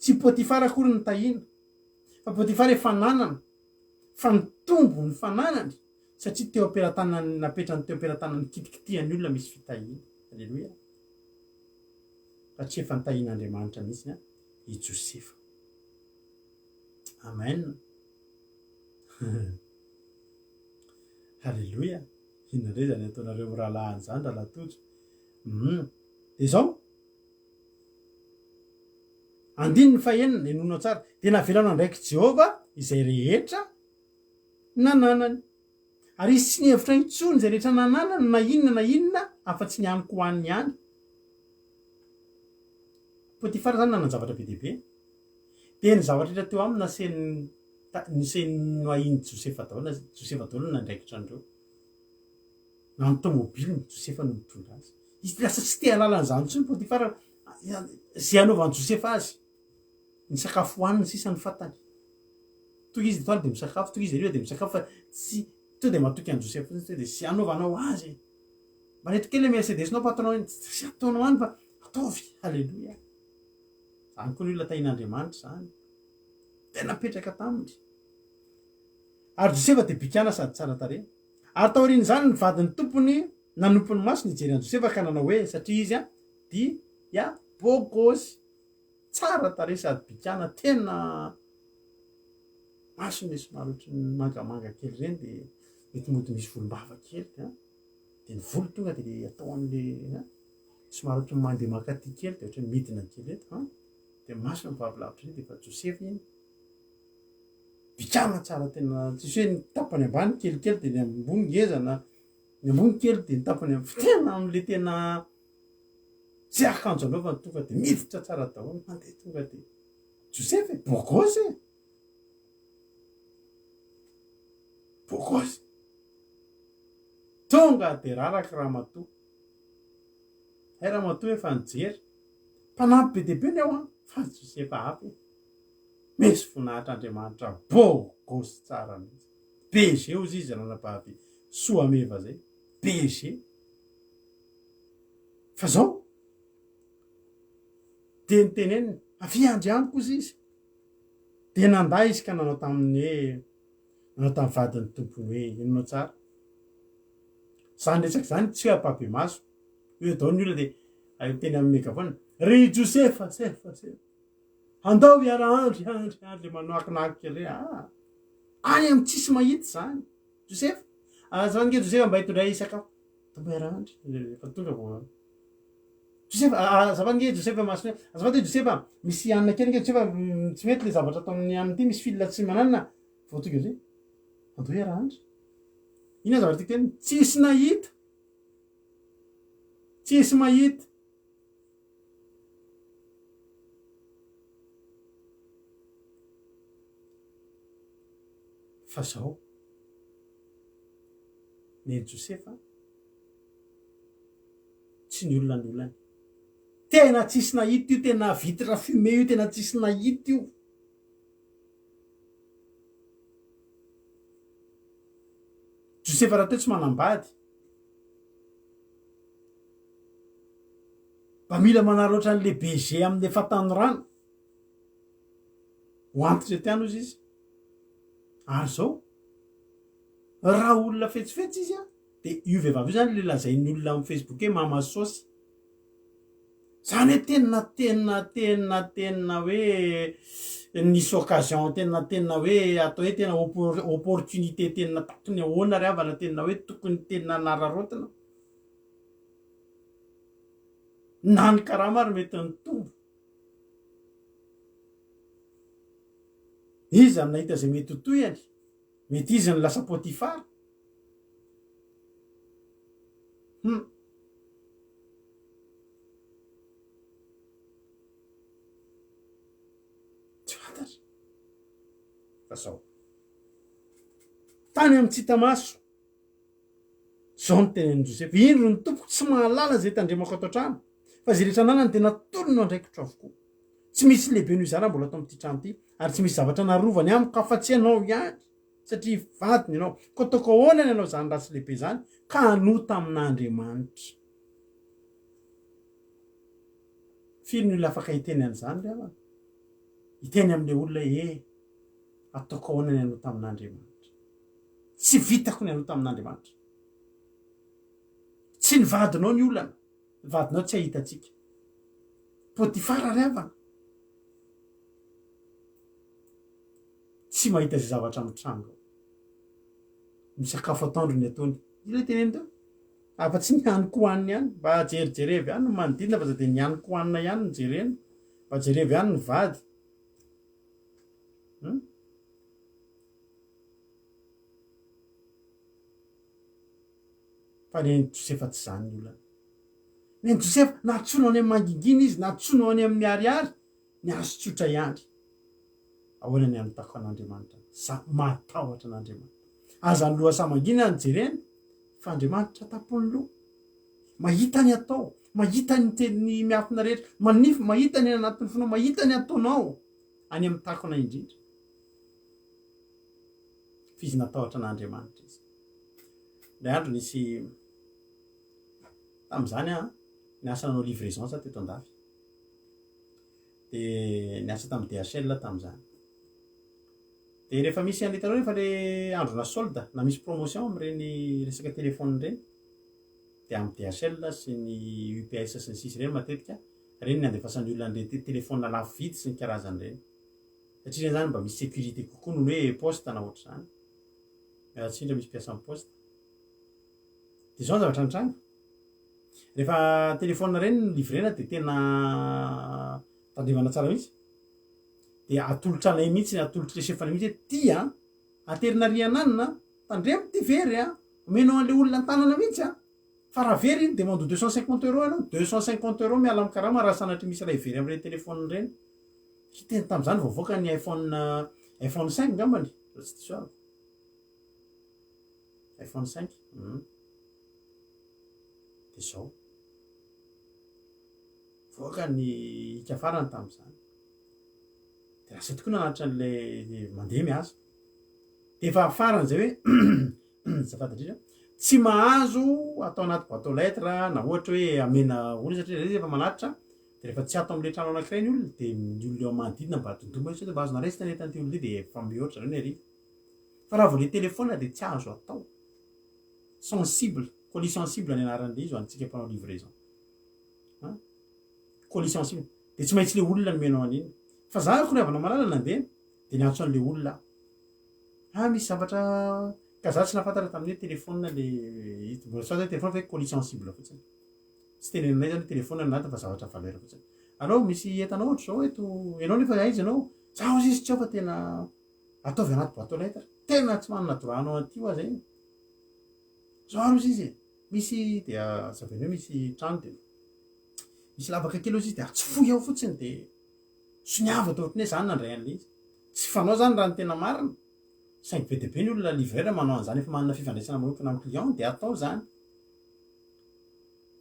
Tsy Potifara akory ny tahiana fa Potifara efa nanana fa ny tombo ny fananany satria teo am-pelatanany napetrany teo am-pelatanany kitikitiany olona misy fitahiana. Alleloia. Satria efa nitahian'Andriamanitra mihitsy i Josefa. Amen. Halleluia. Inona ndray zany ataonareo mirahalahy zany rahalahy tojo. De zao andininy fahenina enonao tsara de navelana ndraiky Jehova izay rehetra nananany. Ary izy tsy nihevitra intsony zay rehetra nananany na inona afa-tsy ny aniko hoaniny ihany. Potifara zany nanan-javatra be dehibe. De ny zavatra rehetra teo aminy naseny noahiny Josefa daholo. Josefa daholo nandraikitra andreo. Na ny tomobiliny Josefa no mitondra azy. Izy lasa tsy te halala an'izany intsony Potifara zay anaovan'i Josefa azy. Ny sakafo hoaniny sisa ny fatany. Tonga izy toaly de misakafo, tonga izy ariva de misakafo fa tsy to de matoky an'i Josefa fotsiny de sy anaovanao azy. Manety kely Mercedesinao patron tsy ataonao any fa ataovy. Halleluia. Zany koa ny olona tahian'Andriamanitra zany. Tena petraka taminy. Ary Josefa de bikana sady tsara tarehy. Ary taorian'izany ny vadin'ny tompony nanompony maso nijery an'i Josefa ka nanao hoe satria izy dia bôgôsy tsara tarehy sady bikana tena masony somary ohatrany mangamanga kely reny de mety mody misy volombava kely de ny volo tonga de atao amin'le somary ohatrany mandeha makaty kely de ohatrany midina kely eto de masony mivavilavitra reny de fa Josefa iny bikana tsara tena tsisy hoe ny tapany ambany kelikely de ny ambony ngeza na ny ambony kely de ny tapany tena amin'le tena tsy akanjo anaovany tonga de miditra tsara daholo mandeha tonga de Josefa bôgôsy tonga de raraky Ramatoa. Ramatoa efa nijery mpanampy be dehibe ny ao fa Josefa apy misy vonahitr'Andriamanitra bôgôsy tsara mihitsy. Bege ozy izy ranabavy soameva zay. Bege. Fa zao de niteneniny avy andrianiko ozy izy. De nanday izy ka nanao tamin'ny vadin'ny tompony hoe inonao tsara. Zany resaky zany tsy hoe apabe maso. Io dao ny olona de teny amin'ny megafone. Ry Josefa, andao hiara andry manoakinaky kely hoe any amin'ny tsisy mahita zany. Josefa, azafady nge Josefa mba hitondray sakafo. Tomba hiara andry. Fa tonga vao Josefa, azafady nge Josefa masony. Azafady Josefa, misy anina kely nge Josefa tsy mety le zavatra atao amin'ny anina ty misy fila tsy mananina. Vao tonga zay. Andao hiara andry. Ina zavatra ty teny? Tsisy nahita. Tsisy mahita. Fa zao ny Josefa tsy ny olona ny olany tena tsisy nahity io, tena vitre fumé io, tena tsisy nahity io. Josefa raha teo tsy manambady, mba mila manaroatra an'le BG amin'ny fatany rano ho antitra tiano izy izy. Ary zao raha olona fetsifetsy izy a, de io vehivavy io zany le lazain'ny olona amin'ny Facebook hoe mama sosy. Zany hoe tena hoe nisy occasion, tena hoe atao hoe tena opportunité tena tatony ahoana ry havana, tena hoe tokony tena nararotina. Na ny karama ary mety ny tombo. Izy any nahita zay mety hotoyany, mety izy ny lasa Potifara. Tsy fantatra. Fa zao. Tany amin'ny Tsitamaso. Zao ny tenen'i Josefa. Indro ny tompoko tsy mahalala zay tandremako ato an-trano. Fa zay rehetra nanany tena tolony andraikitra avokoa. Tsy misy lehibe noho izany mbola ato amin'ity trano ity, ary tsy misy zavatra narovany amiko afa-tsy ianao ihany, satria vadiny ianao. Ko ataoko ahoana ny ianao zany ratsy lehibe zany, ka hanota amin'Andriamanitra. Firy ny olona afaka hiteny an'izany ry havana? Hiteny amin'le olona ataoko ahoana ny hanota amin'Andriamanitra. Tsy vitako ny hanota amin'Andriamanitra. Tsy ny vadinao ny olana, ny vadinao tsy ahitantsika. Potifara ry havana. Tsy mahita zay zavatra amin'ny trano. Misakafo atoandro ny ataony. Ilay teneny teo. Afa tsy nihaniko hoanina ihany, mba jerijerevy ihany no manodidina, fa de nihaniko hoanina ihany no jerena. Mba jerevy ihany ny vady. Fa ny Josefa tsy zany ny olana. Ny Josefa natsoinao any amin'ny mangingina izy, natsoinao any amin'ny miariary, ny azo tsotra ihany. Ahoana ny anotako an'Andriamanitra, matahotra an'Andriamanitra. Aza ny loha samangina ny jerena, fa Andriamanitra tapony loha. Mahita ny atao, mahita ny teny miafina rehetra, mahita ny anatin'ny fonao, mahita ny ataonao any amin'ny takona indrindra. Fizy natahotra an'Andriamanitra izy. Ilay andro nisy tamin'izany niasa nanao livraison teto andafy. De niasa tamin'ny DHL tamin'izany. De rehefa misy an'le hitanao rehefa le androna solde, na misy promotion amin'ireny resaka telefôny ireny, de amin'ny DHL sy ny UPS sy ny sisa ireny matetika, ireny ny andefasan'ny olona an'ireny telefônina lafo vidy sy ny karazan'ireny. Satria zany mba misy sécurité kokoa noho hoe poste na ohatra zany. Mialatsindra misy mpiasa amin'ny poste. De zao ny zavatra an-trano. Rehefa telefônina ireny ny livrena de tena tandrevana tsara mihitsy. De atolotra anay mihitsy, atolotra resefana mihitsy hoe tia aterina riananina, tandremo ty very omenao an'le olona an-tanana mihitsy fa raha very iny de mando 250 € ianao, 250 € miala amin'ny karama raha sanatry misy raha ivery amin'ireny telefônina ireny. Hiteny tamin'izany voavoaka ny iPhone 5 ngambany, tsy diso aho. iPhone 5. De zao. Voaka ny ikafarany tamin'izany. De lasa tokoa nanatitra an'ilay mandeha miasa. De efa farany zay hoe zafady indrindra, tsy mahazo atao anaty boîte aux lettres na ohatra hoe amena olona satria zay efa manatitra, de rehefa tsy ato amin'ilay trano anankiray ny olona de ny olona eo manodidina mba tontomba hoe mba azona resy tanetany ty olona de efa mihoatra reny ariva. Fa raha vao le telefôna de tsy azo atao. Sensible, colis sensible ny anaran'ilay izy ho antsika mpanao livraison. Colis sensible. De tsy maintsy le olona no menao an'iny. Fa za ko avana malala nandeha de niantso an'le olona. Misy zavatra ka za tsy nafantatra tamin'ny telefônina le mbola tsy fantatra telefôna fa colis sensible fotsiny. Tsy teneninay zany telefônina nata fa zavatra valeur fotsiny. Anao misy entanao ohatra zao eto, ianao nefa aiza ianao? Zaho izy tsy fa tena ataovy anaty boîte aux lettres. Tena tsy manana doranao an'ity ho aza iny. Zao izy misy de zaveny hoe misy trano de misy lavaka kely izy de atsofoy ao fotsiny de soniava to ohatrin'ny hoe zany nandray an'le izy. Tsy fanao zany raha ny tena marina. Saingy be deabe ny olona livreur manao an'izany efa manana fifandraisana manokana amin'ny client de atao zany.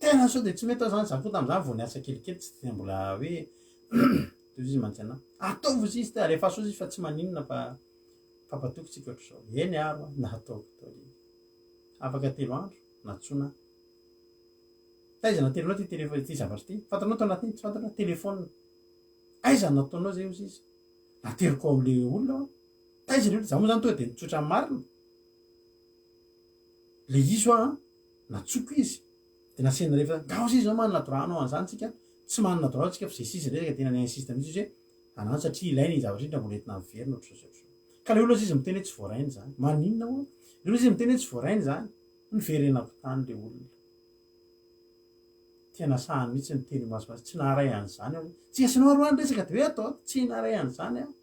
tena sao dia tsy mety ao zany za koa tamin'izany vao niasa kelikely tsy tena mbola hoe toy izy mantsana ataovy izy ty rehefa soa izy fa tsy maninona fa fampatoko tsika ohatr'izao eny aro na ataoko afaka 3 andro natsona taizana telinao ty zavatra ty fantanao tao anatiny tsy fantana telefôna aiza nataonao zay ozy izy nateriko ao am'le olona taiza le olona za moa zany tonga dia nitsotra marina le izy a natsoko izy dia nasena rehefa gaozy izy zao manana droit-nao an'izany tsika tsy manana droit tsika fa zay sisa resaka tena ny insiste mihitsy izy hoe anano satria ilainy izy zavatra indra mbola entina miverina ohatr'izao ka le olona izy miteny hoe tsy voarainy zany maninona ho le olona izy miteny hoe tsy voarainy zany niverenako tany le olona tena sahany mihitsy niteny masomasy tsy naharay an'izany aho tsy asinao aroany resaka dia hoe atao tsy naharay an'izany aho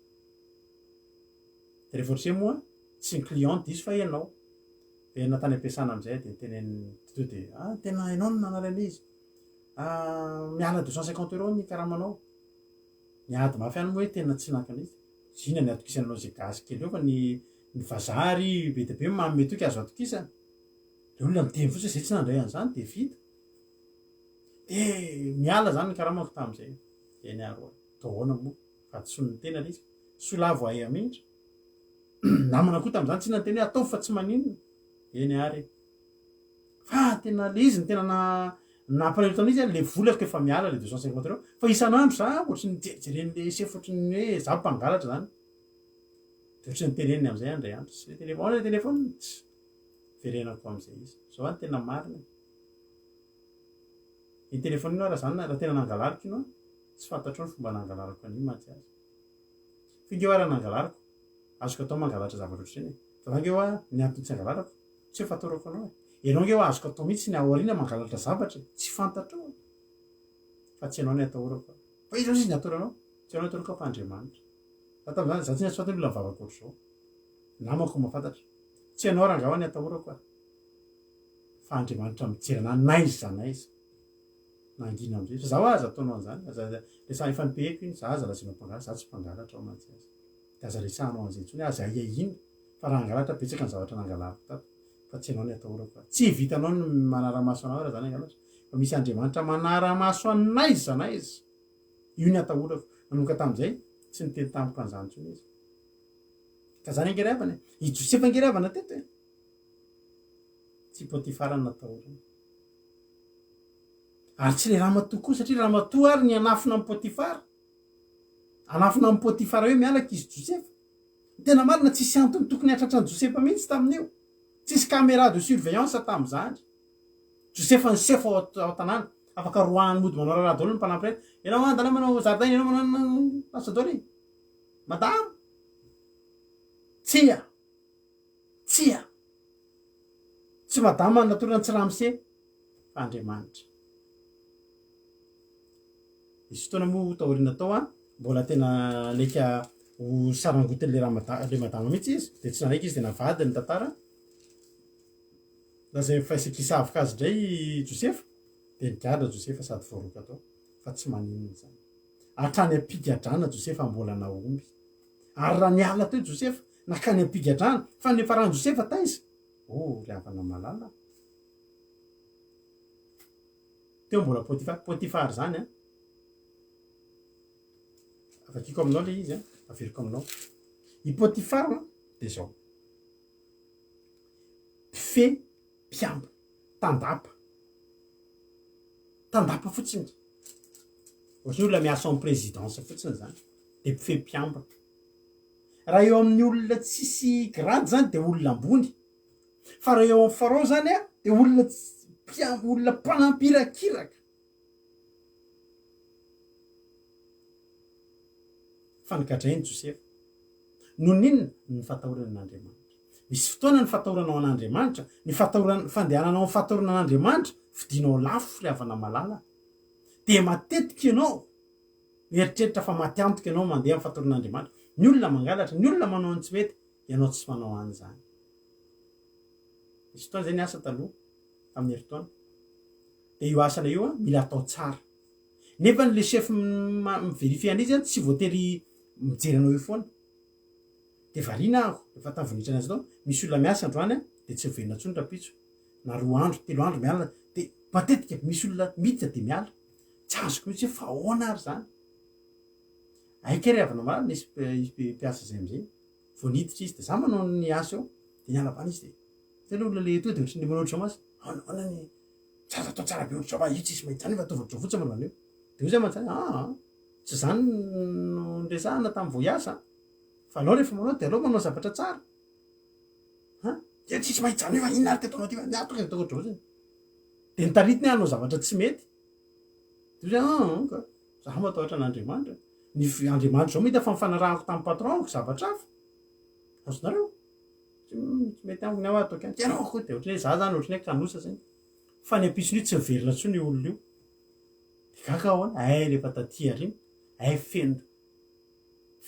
dia rehefa ohatr'izay moa tsy ny cliente izy fa ianao verina tany ampiasana amin'izay dia teneny to dia tena ianao no nanaraina izy miala 250 € ny karamanao niady mafy any moa hoe tena tsy nankana izy zina ny atokisananao zay gasy kely eo fa ny vazary be dia be manome toky azo atokisana le olona miteny fotsy zay tsy nandray an'izany dia vita dia miala zany ny karamako tamin'izay eny aro tahoana moa fa tsony tena le izy solavo ahy amindra namana koa tamin'izany tsy nanteny hoe ataovy fa tsy maninona eny ary fa tena le izy ny tena nampalahelo tamin'izy le volako efa miala le 250 € fa isan'andro za ohatry ny jerijeren'le sefo ohatry ny hoe za mpangalatra zany dia ohatry ny teneniny amin'izay andray andro sy le telefôna tsy verenako amin'izay izy zao any tena marina ny telefôna ino raha zany raha tena nangalariko ino tsy fantatro ny fomba nangalarako an'io matsy azy fingeo raha nangalariko azoko atao mangalatra zavatra ohatr'izany fa angeo ny antony tsy angalarako tsy ho fatorako anao ianao ngeo azoko atao mihitsy ny aoriana mangalatra zavatra tsy fantatro fa tsy ianao ny atahorako fa izy izy ny atoranao tsy ianao atorako fa Andriamanitra fa tamin'izany za tsy nasy fantany olona mivavaka ohatr'izao namako mahafantatra tsy ianao raha angao ny atahorako fa Andriamanitra mijerana naizy zanaiza nangina am'izay fa zaho aza ataonao an'izany le sa efa nipeheko iny za aza lazainao mpangalatra za tsy mpangalatra ao mantsy azy dia aza resahanao an'izay intsony aza iahina fa raha angalatra betsaka ny zavatra nangalariko tato fa tsy ianao ny atahorako tsy vitanao ny manara-maso anao raha zany angalatra fa misy Andriamanitra manara-maso anaizy zanaiza io ny atahorako manomboka tamin'izay tsy niteny tamiko an'izany intsony izy ka zany angeravana i Josefa angeravana teto tsy Potifara ny natahorana ary tsy le raha matoa koa satria raha matoa ary ny anafina amin'ny Potifara anafina amin'ny Potifara hoe mialaka izy Josefa tena marina tsisy antony tokony hatratra ny Josefa mihitsy tamin'io tsisy caméra de surveillance tamin'izany Josefa ny sefa ao tanàna afaka roahany mody manao raha daholo ny mpanampy reny ianao andana manao zaridaina ianao manao asadory madamo tsia tsy madamo ny natorana tsy ramse fa Andriamanitra izy fotoana moa taoriana tao mbola tena leka ho sarangotin'le le madama mihitsy izy dia tsy nanaiky izy dia navady ny tantara raha zay faisakisavoka azy indray Josefa dia nigadra Josefa sady voaroka tao fa tsy maninona zany hatrany ampigadrana Josefa mbola naomby ary raha niala teo Josefa nakany ampigadrana fa nefa raha Josefa taiza ry havana malala teo mbola Potifara zany avakiko aminao le izy averiko aminao i Potifara dia zao mpife mpiamba tandapa fotsiny ohatry ny olona miasa en présidence fotsiny zany dia mpife mpiamba raha eo amin'ny olona tsisy grady zany dia olona ambony fa raha eo amin'ny farao zany dia olona mpiamba olona mpanampirakiraka fanikadrainy Josefa no ninona ny fatahorana an'Andriamanitra misy fotoana ny fatahoranao an'Andriamanitra ny fandehananao ny fatahorana an'Andriamanitra vidinao lafo ry havana malala dia matetika ianao mieritreritra fa maty antoka ianao mandeha amin'ny fatahorana an'Andriamanitra ny olona mangalatra ny olona manao ny tsy mety ianao tsy manao an'izany misy fotoana zay ny asa taloha amin'ny herintaona dia io asana io mila atao tsara nefa n'le chef miverifie an'izy tsy voatery mijery anao io foana dia variana aho efa tavonitra anazy tao misy olona miasa androany dia tsy hoverina ntsony rapitso na 2 andro 3 andro miala dia matetika misy olona miditra de miala tsy azoko mihitsy hoe fa ahoana ary zany aika ry avana marana nisy mpiasa zay am'zay vao niditra izy de za manao ny asa eo de niala bana izy de le olona le to de ohatry ny manao tramazy anany tsara atao tsara be ohatry io tsisy mahita zany fa ataovatra fotsy manao eo de io zay manontany tsy zany no ndresahana tamin'ny vao hiasa fa anao rehefa manao de alao manao zavatra tsara de tsisy mahita zany io fa inona ary tetaonao ty fa atoka atao ohatry fotsiny de nitaritiny anao zavatra tsy mety de zay ka za matahotra an'Andriamanitra ny Andriamanitra zao mahita fa mifanarahako tamin'ny patron zavatra hafa azonareo tsy mety amiko ny ao atao kany tianao koa de ohatry hoe za zany ohatry ny hoe kanosa zany fa ny ampisony tsy miverina tsony io olona io de kaka ao rehefa taty ariny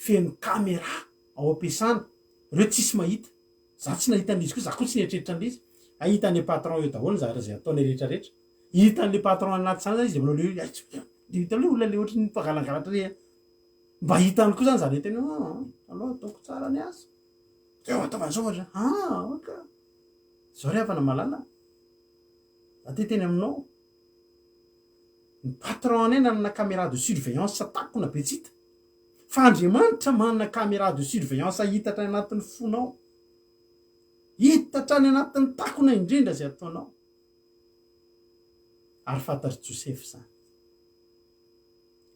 feno caméra ao ampiasana reo tsisy mahita za tsy nahita an'izy koa za koa tsy nietreritra an'izy ahitan'ny patron eo daholo zavatra zay ataony rehetrarehetra hitan'le patron anaty sana zany izy de manao le de hitan'le olona le ohatry ny mpagalangalatra re mba hitany koa zany zany teny aloha ataoko tsara ny asa de ataovan'izao ohatra ka zao ry havana malala ateteny aminao ny patron anay nanana caméra de surveillance takona be tsita fa Andriamanitra manana caméra de surveillance hitatra anatin'ny fonao hitatra any anatin'ny takona indrindra zay ataonao ary fantary Josepha zany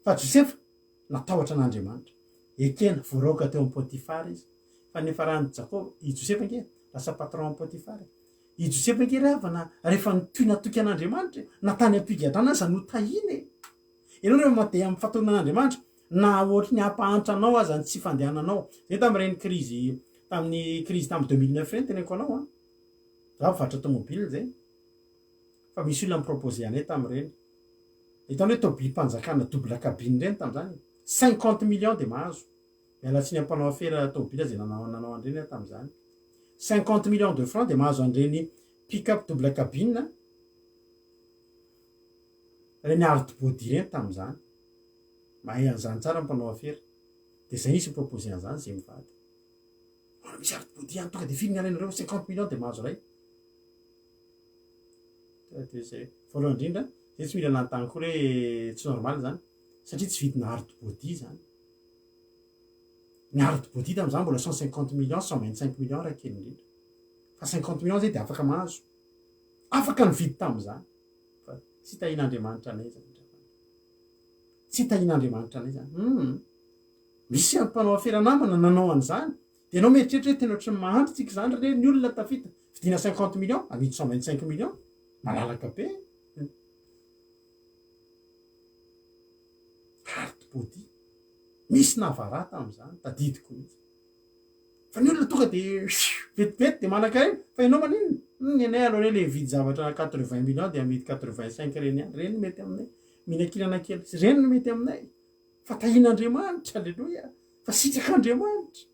fa Josepha natahotra an'Andriamanitra ekena voaraoka teo amin'ny Potifara izy fa nefa rahan'ny Jakoba i Josepha nge lasa patron amin'ny Potifara i Josepha nge ravana rehefa nitoy natoky an'Andriamanitra natany ampigadrana aza no tahiny ianao rehefa mandeha amin'ny fataonan'Andriamanitra na ohatry ny hampahantra anao aza ny tsy fandehananao zay tamin'ireny tamin'ny crise tamin'ny 2009 reny teneko anao za mivarotra tomobile zay fa misy olona miproposé anay tamin'ireny hitany hoe tôbilim-panjakana double cabine reny tamin'izany 50 millions de mahazo miala tsy ny ampanao afera tôbila zay nanao andreny tamin'izany 50 millions de francs de mahazo andreny pick-up double cabine reny hard body reny tamin'izany mahay an'izany tsara mpanao afera de zay nisy proposé an'izany zay mivady misy hard body any tonga de firy ny alainareo 50 millions de mahazo ray de zay voalohany indrindra zay tsy mila nantany koa hoe tsy normal zany satria tsy vidina hard body zany ny hard body tamin'izany mbola 150 millions 125 millions raha kely indrindra fa 50 millions zay de afaka mahazo afaka ny vidy tamin'izany fa tsy tahin'Andriamanitra anay zany tsy tahin'Andriamanitra anay zany misy ampanao afera namana nanao an'izany de anao mieritreritra hoe tena ohatry ny mahandro tsika zany re ny olona tafita vidina 50 millions amidy 125 millions malalaka be hard body misy navara tamin'izany tadidiko mihitsy fa ny olona tonga de vetivety de malaka reny fa ianao manino ny anay aloha re le vidy zavatra 80 millions de amidy 85 reny any reny mety aminay minakilana kely reny no mety aminay fa tahin'Andriamanitra alleloia fa sitrak'Andriamanitra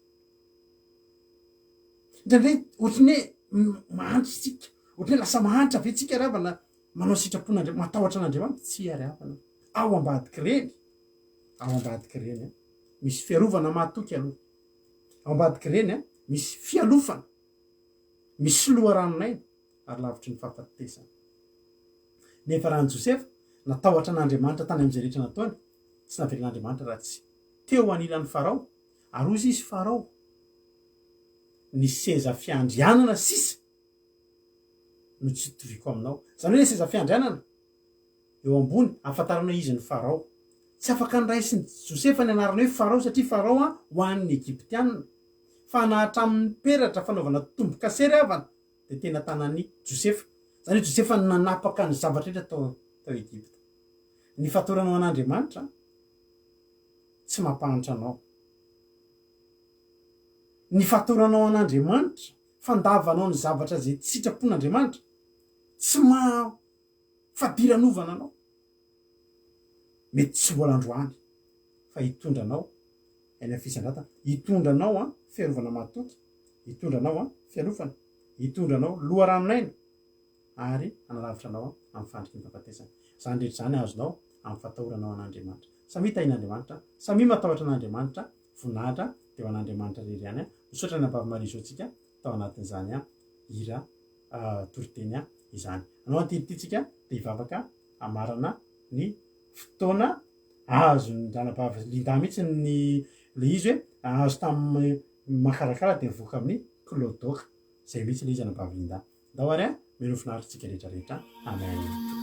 ndraindray ohatry ny hoe mahantra tsika ohatry hoe lasa mahantra ve tsika ravana manao sitrapon'Andriamanitra matahotra an'Andriamanitra tsy ariavana ao ambadiky reny misy fiarovana mahatoky aloha ao ambadiky reny misy fialofana misy loharanonay ary lavitry ny fahafatesana nefa rahan'i Josepha natahotra an'Andriamanitra tany amin'izay rehetra nataony tsy naveren'Andriamanitra raha tsy teo anilan'ny Farao ary ozy izy Farao ny seza fiandrianana sisa no tsy toviko aminao zany hoe seza fiandrianana eo ambony ahafantarana izy ny Farao tsy afaka niraisiny Josepha ny anarana hoe Farao satria Farao ho an'ny Egyptianina fa nahatramin'ny peratra fanaovana tombo-kasery avana de tena tanan'ny Josepha zany hoe Josepha nanapaka ny zavatra rehetra tao Egypta ny fatoranao an'Andriamanitra tsy mampahantra anao ny fatoranao an'Andriamanitra fandavanao ny zavatra zay tsy sitrapon'Andriamanitra tsy fadiran'ovana anao mety tsy mbola androany fa hitondranao eny fisandrata hitondranao fiarovana mahatoky hitondranao fialofana hitondranao loharanon'aina ary analavitra anao amin'ny fandriky ny fahafatesana zany rehetra zany azonao amin'ny fatahoranao an'Andriamanitra samy tahin'Andriamanitra samy matahotra an'Andriamanitra vonahitra deo an'Andriamanitra rery any misaotra ny Ambavy Maria zao tsika tao anatin'izany hira toriteny izany. Anao atititsika dia hivavaka amarana ny fotoana azo ny ranabavy Linda mihitsy le izy hoe azo tamin'ny makarakara dia mivoaka amin'ny Clodoka. Zay mihitsy le izy anabavy Linda. Ndao ary meno finaritsika rehetrarehetra. Amen.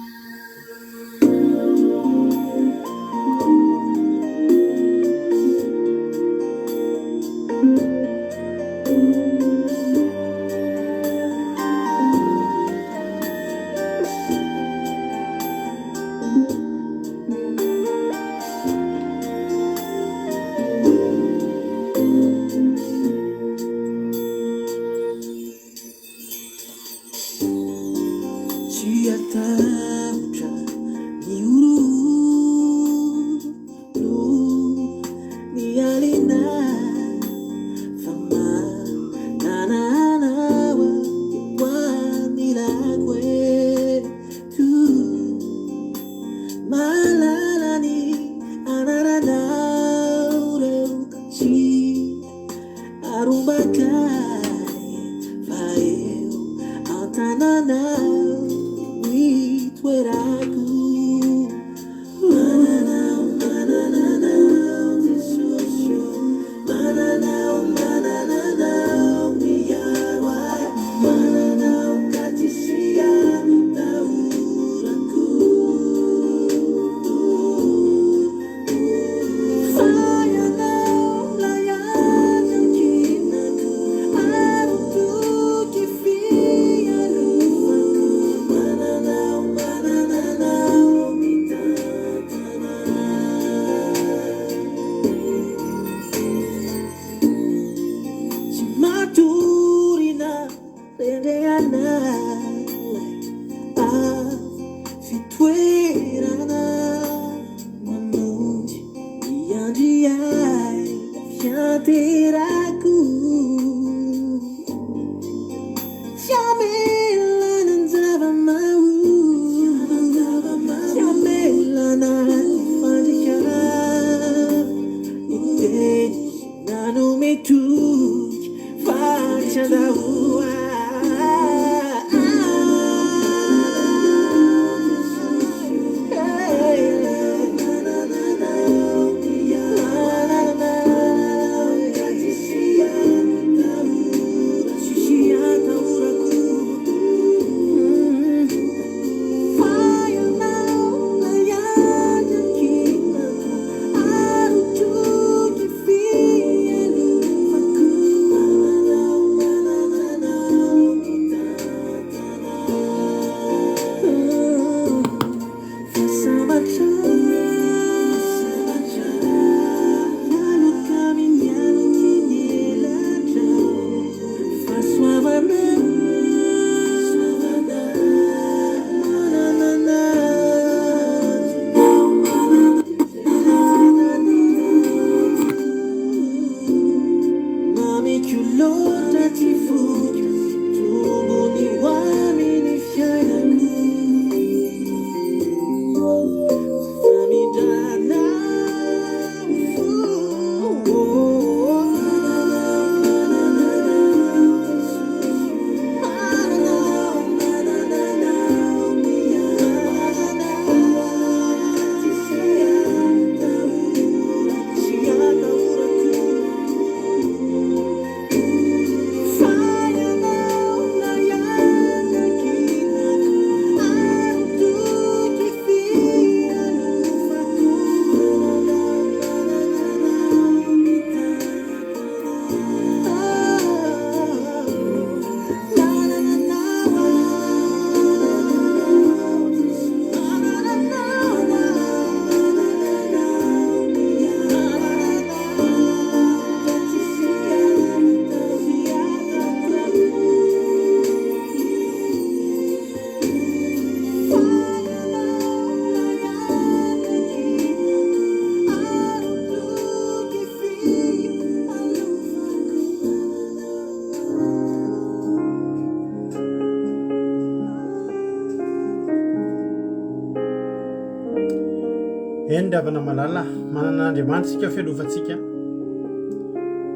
Endriavana malala manana Andriamanitra sika fialofatsika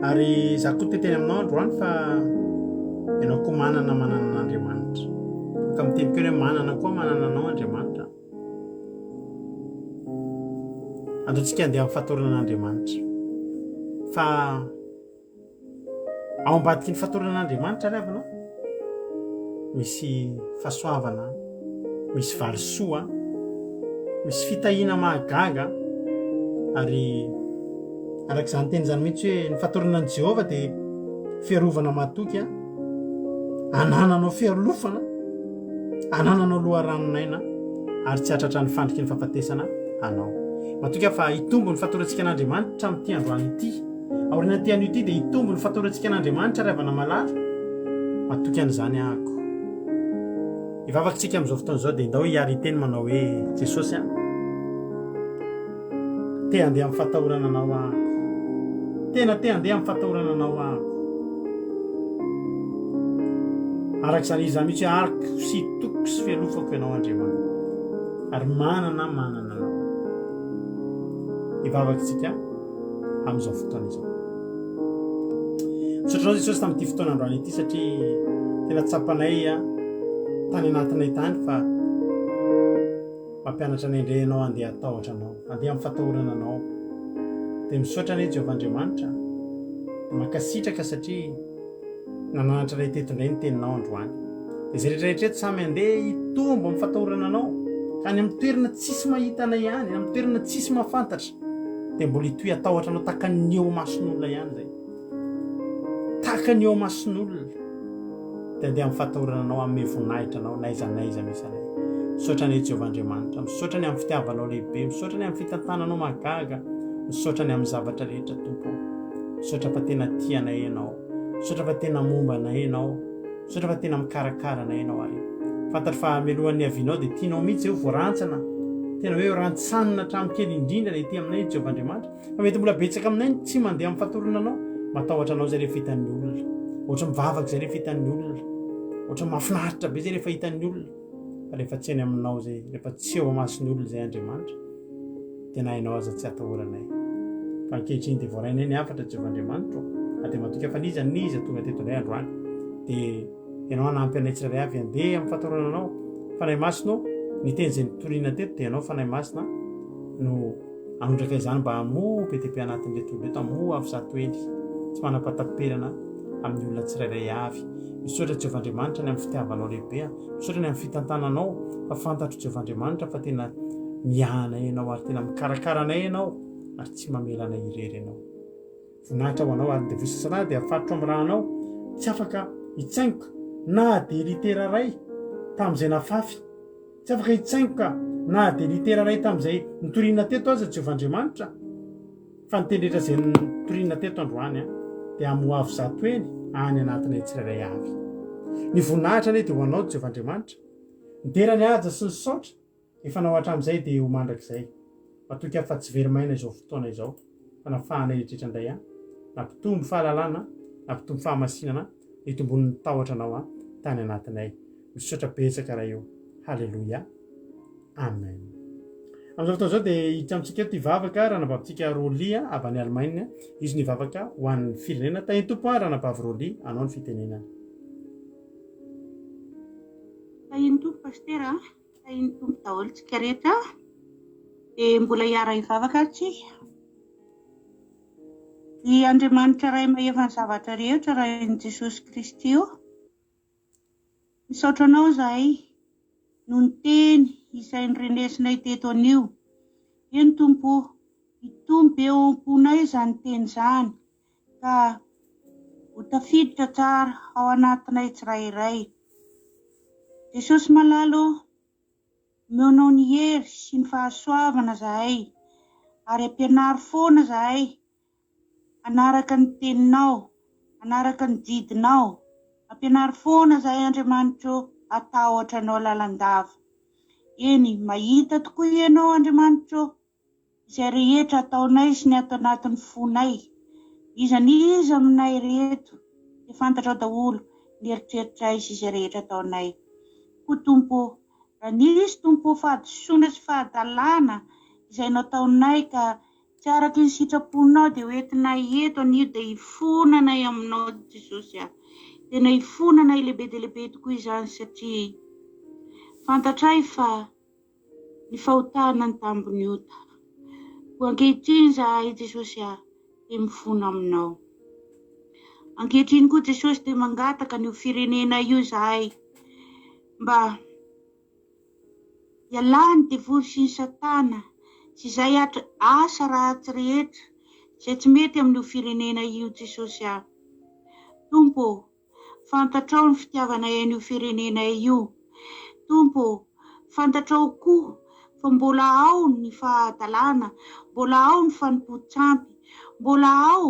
ary za koa teteny aminao androany fa ianao koa manana Andriamanitra afaka miteny keo hoe manana koa manana anao Andriamanitra. Ataontsika andeha amin'ny fahatoran'Andriamanitra. Fa ao ambadiky ny fahatoran'Andriamanitra ry avana misy fahasoavana, misy valisoa, misy fitahiana mahagaga ary arak'izany teny zany mihitsy hoe ny fahatoranan'i Jehova dia fiarovana mahatoky, anananao fialofana, anananao loharanon'aina ary tsy hatratra ny fandriky ny fahafatesana anao. Matoka fa hitombo ny fahatorantsika an'Andriamanitra amin'ity androany ity. Aoriana ty an'io ity dia hitombo ny fahatorantsika an'Andriamanitra ry havana malala. Matoka an'izany ahako. Ivavakantsika amin'izao fotoana izao dia ndao hiary teny manao hoe Jesosy te handeha amin'ny fahatahorana anao ahako. Tena te handeha amin'ny fahatahorana anao ahako. Arak'izany izy zany mihitsy hoe ariko sy toko sy fialofako ianao Andriamanitra. Ary manana anao. Ivavakantsika amin'izao fotoana izao. Misaotranao Jesosy tamin'ity fotoana androany ity satria tena tsapanay tany anatinay tany fa mampianatra ny indray ianao handeha hatahotra anao, handeha amin'ny fahatahorana anao. Dia misaotra anay Jehovah Andriamanitra, dia mankasitraka satria nananatra ilay teto indray ny teninao androany. Dia izay rehetrarehetra eto samy handeha hitombo amin'ny fahatahorana anao, ka any amin'ny toerana tsisy mahita anay ihany, amin'ny toerana tsisy mahafantatra, dia mbola hitohy hatahotra anao tahaka ny eo mason'olona ihany zay. Tahaka ny eo mason'olona. Dia handeha amin'ny fahatahorana anao, amin'ny voninahitra anao, naiza misy anay. Misaotra anay Jehovah Andriamanitra, misaotra ny amin'ny fitiavanao lehibe, misaotra ny amin'ny fitantananao mahagaga, misaotra ny amin'ny zavatra rehetra Tompo. Misaotra fa tena tia anay ianao, misaotra fa tena momba anay ianao, misaotra fa tena mikarakara anay ianao ary. Fantatra fa melohan'ny avianao dia tianao mihitsy eo voarantsana, tena hoe rantsanina hatramin'ny kely indrindra ilay ety aminay Jehovah Andriamanitra. Fa mety mbola betsaka aminay tsy mandeha amin'ny fahatahorana anao, matahotra anao zay rehefa hitan'ny olona, ohatra mivavaka zay rehefa hitan'ny olona, ohatra mahafinaritra be zay rehefa hitan'ny olona. Fa rehefa tsy eny aminao zay, rehefa tsy eo amason'ny olona zay Andriamanitra, tena hainao aza tsy hatahoranay. Fa ankehitriny dia voarainay ny hafatra Jehovah Andriamanitra, dia matoka fa niza tonga teto indray androany. Dia ianao hanampy anay tsirairay avy handeha amin'ny fahatahorana anao. Fanahy masina ny teny izay nitoriana teto dia ianao fanahy masina no anondraka izany mba hamoa PTP anatin'ilay tontolo eto, hamoa avy zato ely, tsy manam-pataperana amin'ny olona tsirairay avy. Misaotra Jehovah Andriamanitra ny amin'ny fitiavanao lehibe, misaotra ny amin'ny fitantananao, fa fantatro Jehovah Andriamanitra fa tena miahana ianao ary tena mikarakara anay ianao ary tsy mamela anay irery ianao. Voninahitra ho anao ary dia visasana dia afatotro amin'ny rahanao, tsy afaka hitsaingoka na dia litera ray tamin'izay nafafy, tsy afaka hitsaingoka na dia litera ray tamin'izay nitoriana teto aza Jehovah Andriamanitra, fa nitendretra izay nitoriana teto androany dia hamoa avy zato eny any anatinay tsirairay avy. Ny voninahitra anie dia ho anao Jehovah Andriamanitra, nitera ny haja sy ny saotra efa nao hatramin'izay dia ho mandrakizay. Matoka fa tsy very maina izao fotoana izao, fa nafahanay rehetrarehetra indray nampitombo fahalalana, nampitombo fahamasinana, hitombony tahotra anao tany anatinay. Misaotra betsaka raha eo. Halleluja. Amen. Amin'izao fotoana izao dia hiditra amintsika eto hivavaka ranabavitsika Roly avy any Allemagne. Izy nivavaka ho an'ny firenena. Tahiny tompo ranabavy Roly, anao ny fitenenana. Tahiny tompo pastera, tahiny tompo daholo tsika rehetra dia mbola hiara hivavaka tsika. I Andriamanitra ray mahefa ny zavatra rehetra raha in Jesosy Kristy io. Misaotra anao zahay no ny teny izay nyrenesinay teto anio. Eny Tompo, hitombo eo am-ponay izany teny izany ka ho tafiditra tsara ao anatinay tsirairay. Jesosy malalo, meonao ny hery sy ny fahasoavana zahay ary ampianary foana zahay anaraka ny teninao, anaraka ny didinao, ampianary foana zahay Andriamanitra atahotra anao lalandava. Eny mahita tokoa ianao Andriamanitra izay rehetra ataonay sy ny ato anatin'ny fonay. Iza niza aminay rehetra dia fantatrao daholo ny eritreritray sy izay rehetra ataonay. Koa Tompo, raha nisy Tompo fahadisoana sy fahadalàna izay nataonay ka tsy araka ny sitraponao dia hoentinay eto anio dia hifonanay aminao Jesosy. Tena hifonanay lehibe dia lehibe tokoa izany satria Fantatray fa ny fahotana ny tambony ota. Ko ankehitriny zahay Jesosy dia mifona aminao. Ankehitriny koa Jesosy dia mangataka ny firenena io zahay mba ialany devoly sy ny Satana sy izay asa ratsy rehetra izay tsy mety amin'ny firenena io Jesosy. Tompo, fantatrao ny fitiavana an'io firenena io. Tompo, fantatrao koa fa mbola ao ny fahadalana, mbola ao ny fanompoan-tsampy, mbola ao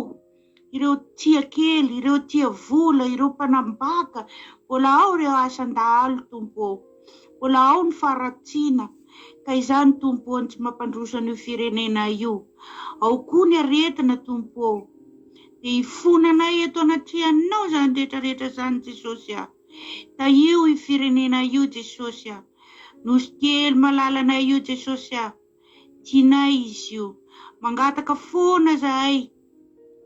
ireo tia kely, ireo tia vola, ireo mpanambaka, mbola ao ireo asan-dahalo Tompo, mbola ao ny faratsiana. Ka izany Tompo tsy mampandroso an'io firenena io. Ao koa ny aretina Tompo. Dia ifonanay eto anatrihanao zany rehetrarehetra zany Jesosy. Da io i firenena io Jesosy. Nosy kely malalanay io Jesosy. Tianay izy io. Mangataka foana zahay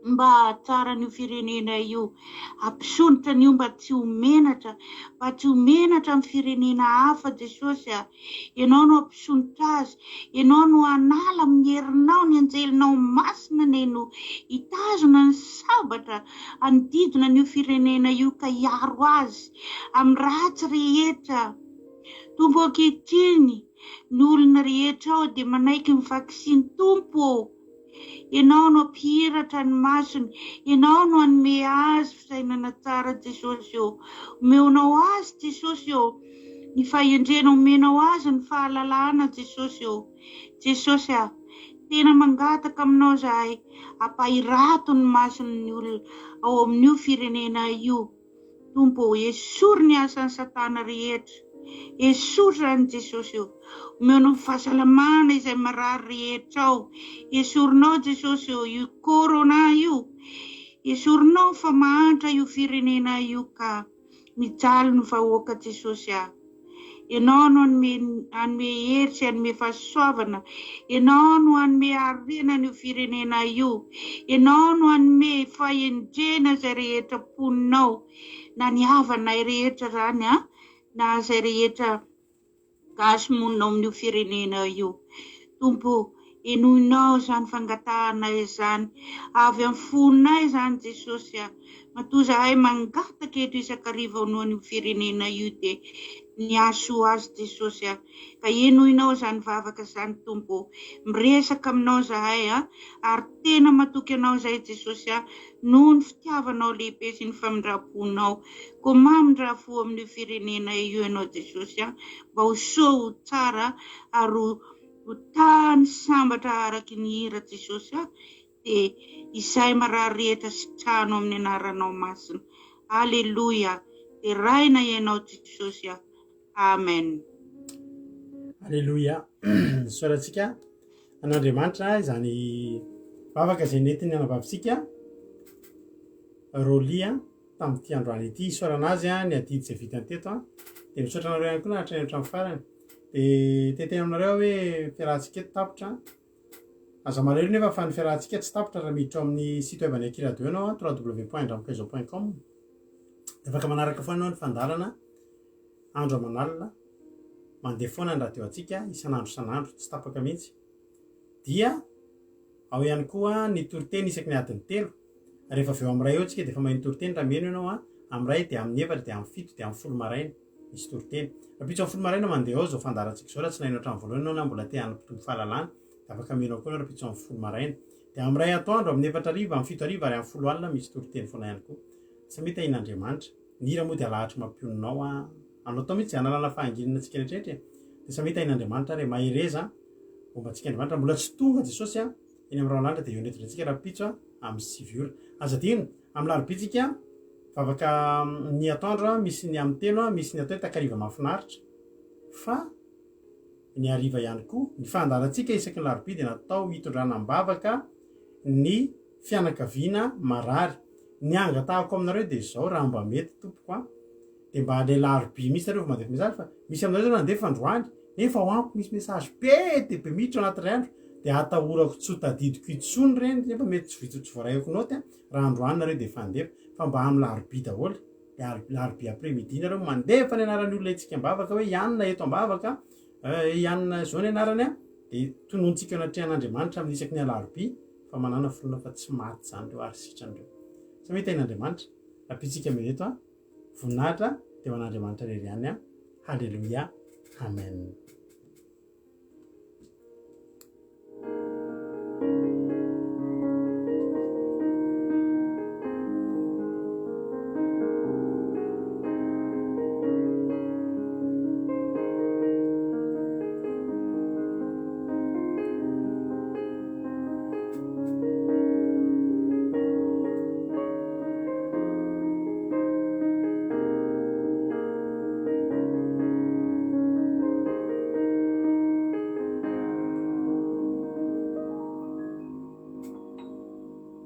mba tsara ny firenena io. Ampisonitra an'io mba tsy ho menatra, mba tsy ho menatra amin'ny firenena hafa Jesosy. Ianao no ampisonitra azy, ianao no anala amin'ny herinao ny anjelinao masina no hitazona ny sabatra anodidina n'io firenena io ka hiaro azy amin'ny ratsy rehetra. Tompo ankehitriny ny olona rehetra ao dia manaiky ny vaksiny Tompo. Ianao no ampihiratra ny masony, ianao no anome azy fisainana tsara Jesosy. Omeonao azy Jesosy, ny fahendrenao omenao azy ny fahalalana Jesosy. Jesosy, tena mangataka aminao zahay ampahirato ny mason'ny olona ao amin'io firenena io. Tompo, esory ny asan'ny Satana rehetra, esory zany Jesosy. Omeonao fahasalamana izay marary rehetra ao. Esorinao Jesosy io corona io. Esorinao fa mahantra io firenena io ka mijaly ny vahoaka Jesosy. Ianao no anome hery sy anome fahasoavana. Ianao no anome harena io firenena io. Ianao no anome fahendrena izay rehetra poninao. Na ny havanay rehetra zany na izay rehetra gasomoninao amin'io firenena io. Tompo, enoinao zany fangatanay zany avy amin'ny fononay zany Jesosy. Matoa zahay mangataka eto isakariva ao an'io firenena io dia niaso azy Jesosy. Ka enoinao zany vavaka zany Tompo. Miresaka aminao zahay ary tena matoky anao zay Jesosy noho ny fitiavanao lehibe sy ny famindraponao. Ko mamindrafo amin'io firenena io ianao Jesosy mba ho soa ho tsara ary ho tany sambatra araky ny hira Jesosy. Dia izay marary rehetra sitrano amin'ny anaranao masina. Aleluia. Dia raina ianao Jesosy. Amen. Aleluia. Soratsika an'Andriamanitra izany vavaka izay nentiny anabavitsika Rolia tamin'ity androany ity. Isoranazy ny adidy izay vitany teto dia misaotra anareo ihany koa nahatrany hatramin'ny farany. Dia tetena aminareo hoe fiarahantsika eto tapitra. Aza mareo nefa fa ny fiarahantsika tsy tapitra raha miditra amin'ny site web ny Akira Radio ianao www.ndramokaizo.com. Dia afaka manaraka foana ianao ny fandalana andro aman'alina mandeha foana ny radio antsika isan'andro isan'andro tsy tapaka mihitsy. Dia ao ihany koa ny toriteny isaky ny adiny 3. Rehefa avy eo amin'ny ray eo tsika dia efa maheno toriteny raha meno ianao amin'ny ray dia amin'ny 9 dia amin'ny 7 dia amin'ny 10 maraina misy toriteny. Rapitso amin'ny 10 maraina mandeha ao zao fandarantsika zao raha tsy nahino hatramin'ny voalohany ianao na mbola te hanampitombo fahalalana dia afaka menao koa rapitso amin'ny 10 maraina. Dia amin'ny ray atoandro amin'ny 4 hariva amin'ny 7 hariva ary amin'ny 10 alina misy toriteny foana ihany koa. Tsy mety ahin'Andriamanitra. Ny hira moa dia alahatra mampioninao anao tao mihitsy analana fahanginana antsika rehetrarehetra. Dia tsy mety ahin'Andriamanitra re mahereza momba antsika Andriamanitra mbola tsy tonga Jesosy eny amin'ny rahalandra dia eo netintsika rapitso amin'ny 7 ora. Aza dino amin'ny larobitsika vavaka ny atoandro misy ny amin'ny telo misy ny atao takariva mahafinaritra fa ny hariva ihany koa ny fandarantsika isaky ny larobi dia natao hitondrana am-bavaka ny fianakaviana marary. Ny angatahako aminareo dia izao raha mba mety tompoko dia mba le larobi misy nareo mandefa mesazy fa misy aminareo zao nandefa androany nefa ho amiko misy mesazy be dia be miditra anaty andro dia atahorako tsy ho tadidiko itsony reny nefa mety tsy vitsy voarayako noty raha androany nareo dia fandefa fa mba amin'ny larobi daholo larobia après-midi nareo mandefa ny anaran'ny olona itsika ambavaka hoe ianina eto ambavaka ianina zao ny anarany a de tonontsika anatrehan'Andriamanitra amin'ny isaky ny alarobia fa manana folona fa tsy maty zany reo ary sitrandreo sa mitain'Andriamanitra apitsika meto a voninahitra de ho an'Andriamanitra rery ihany a halleluia amen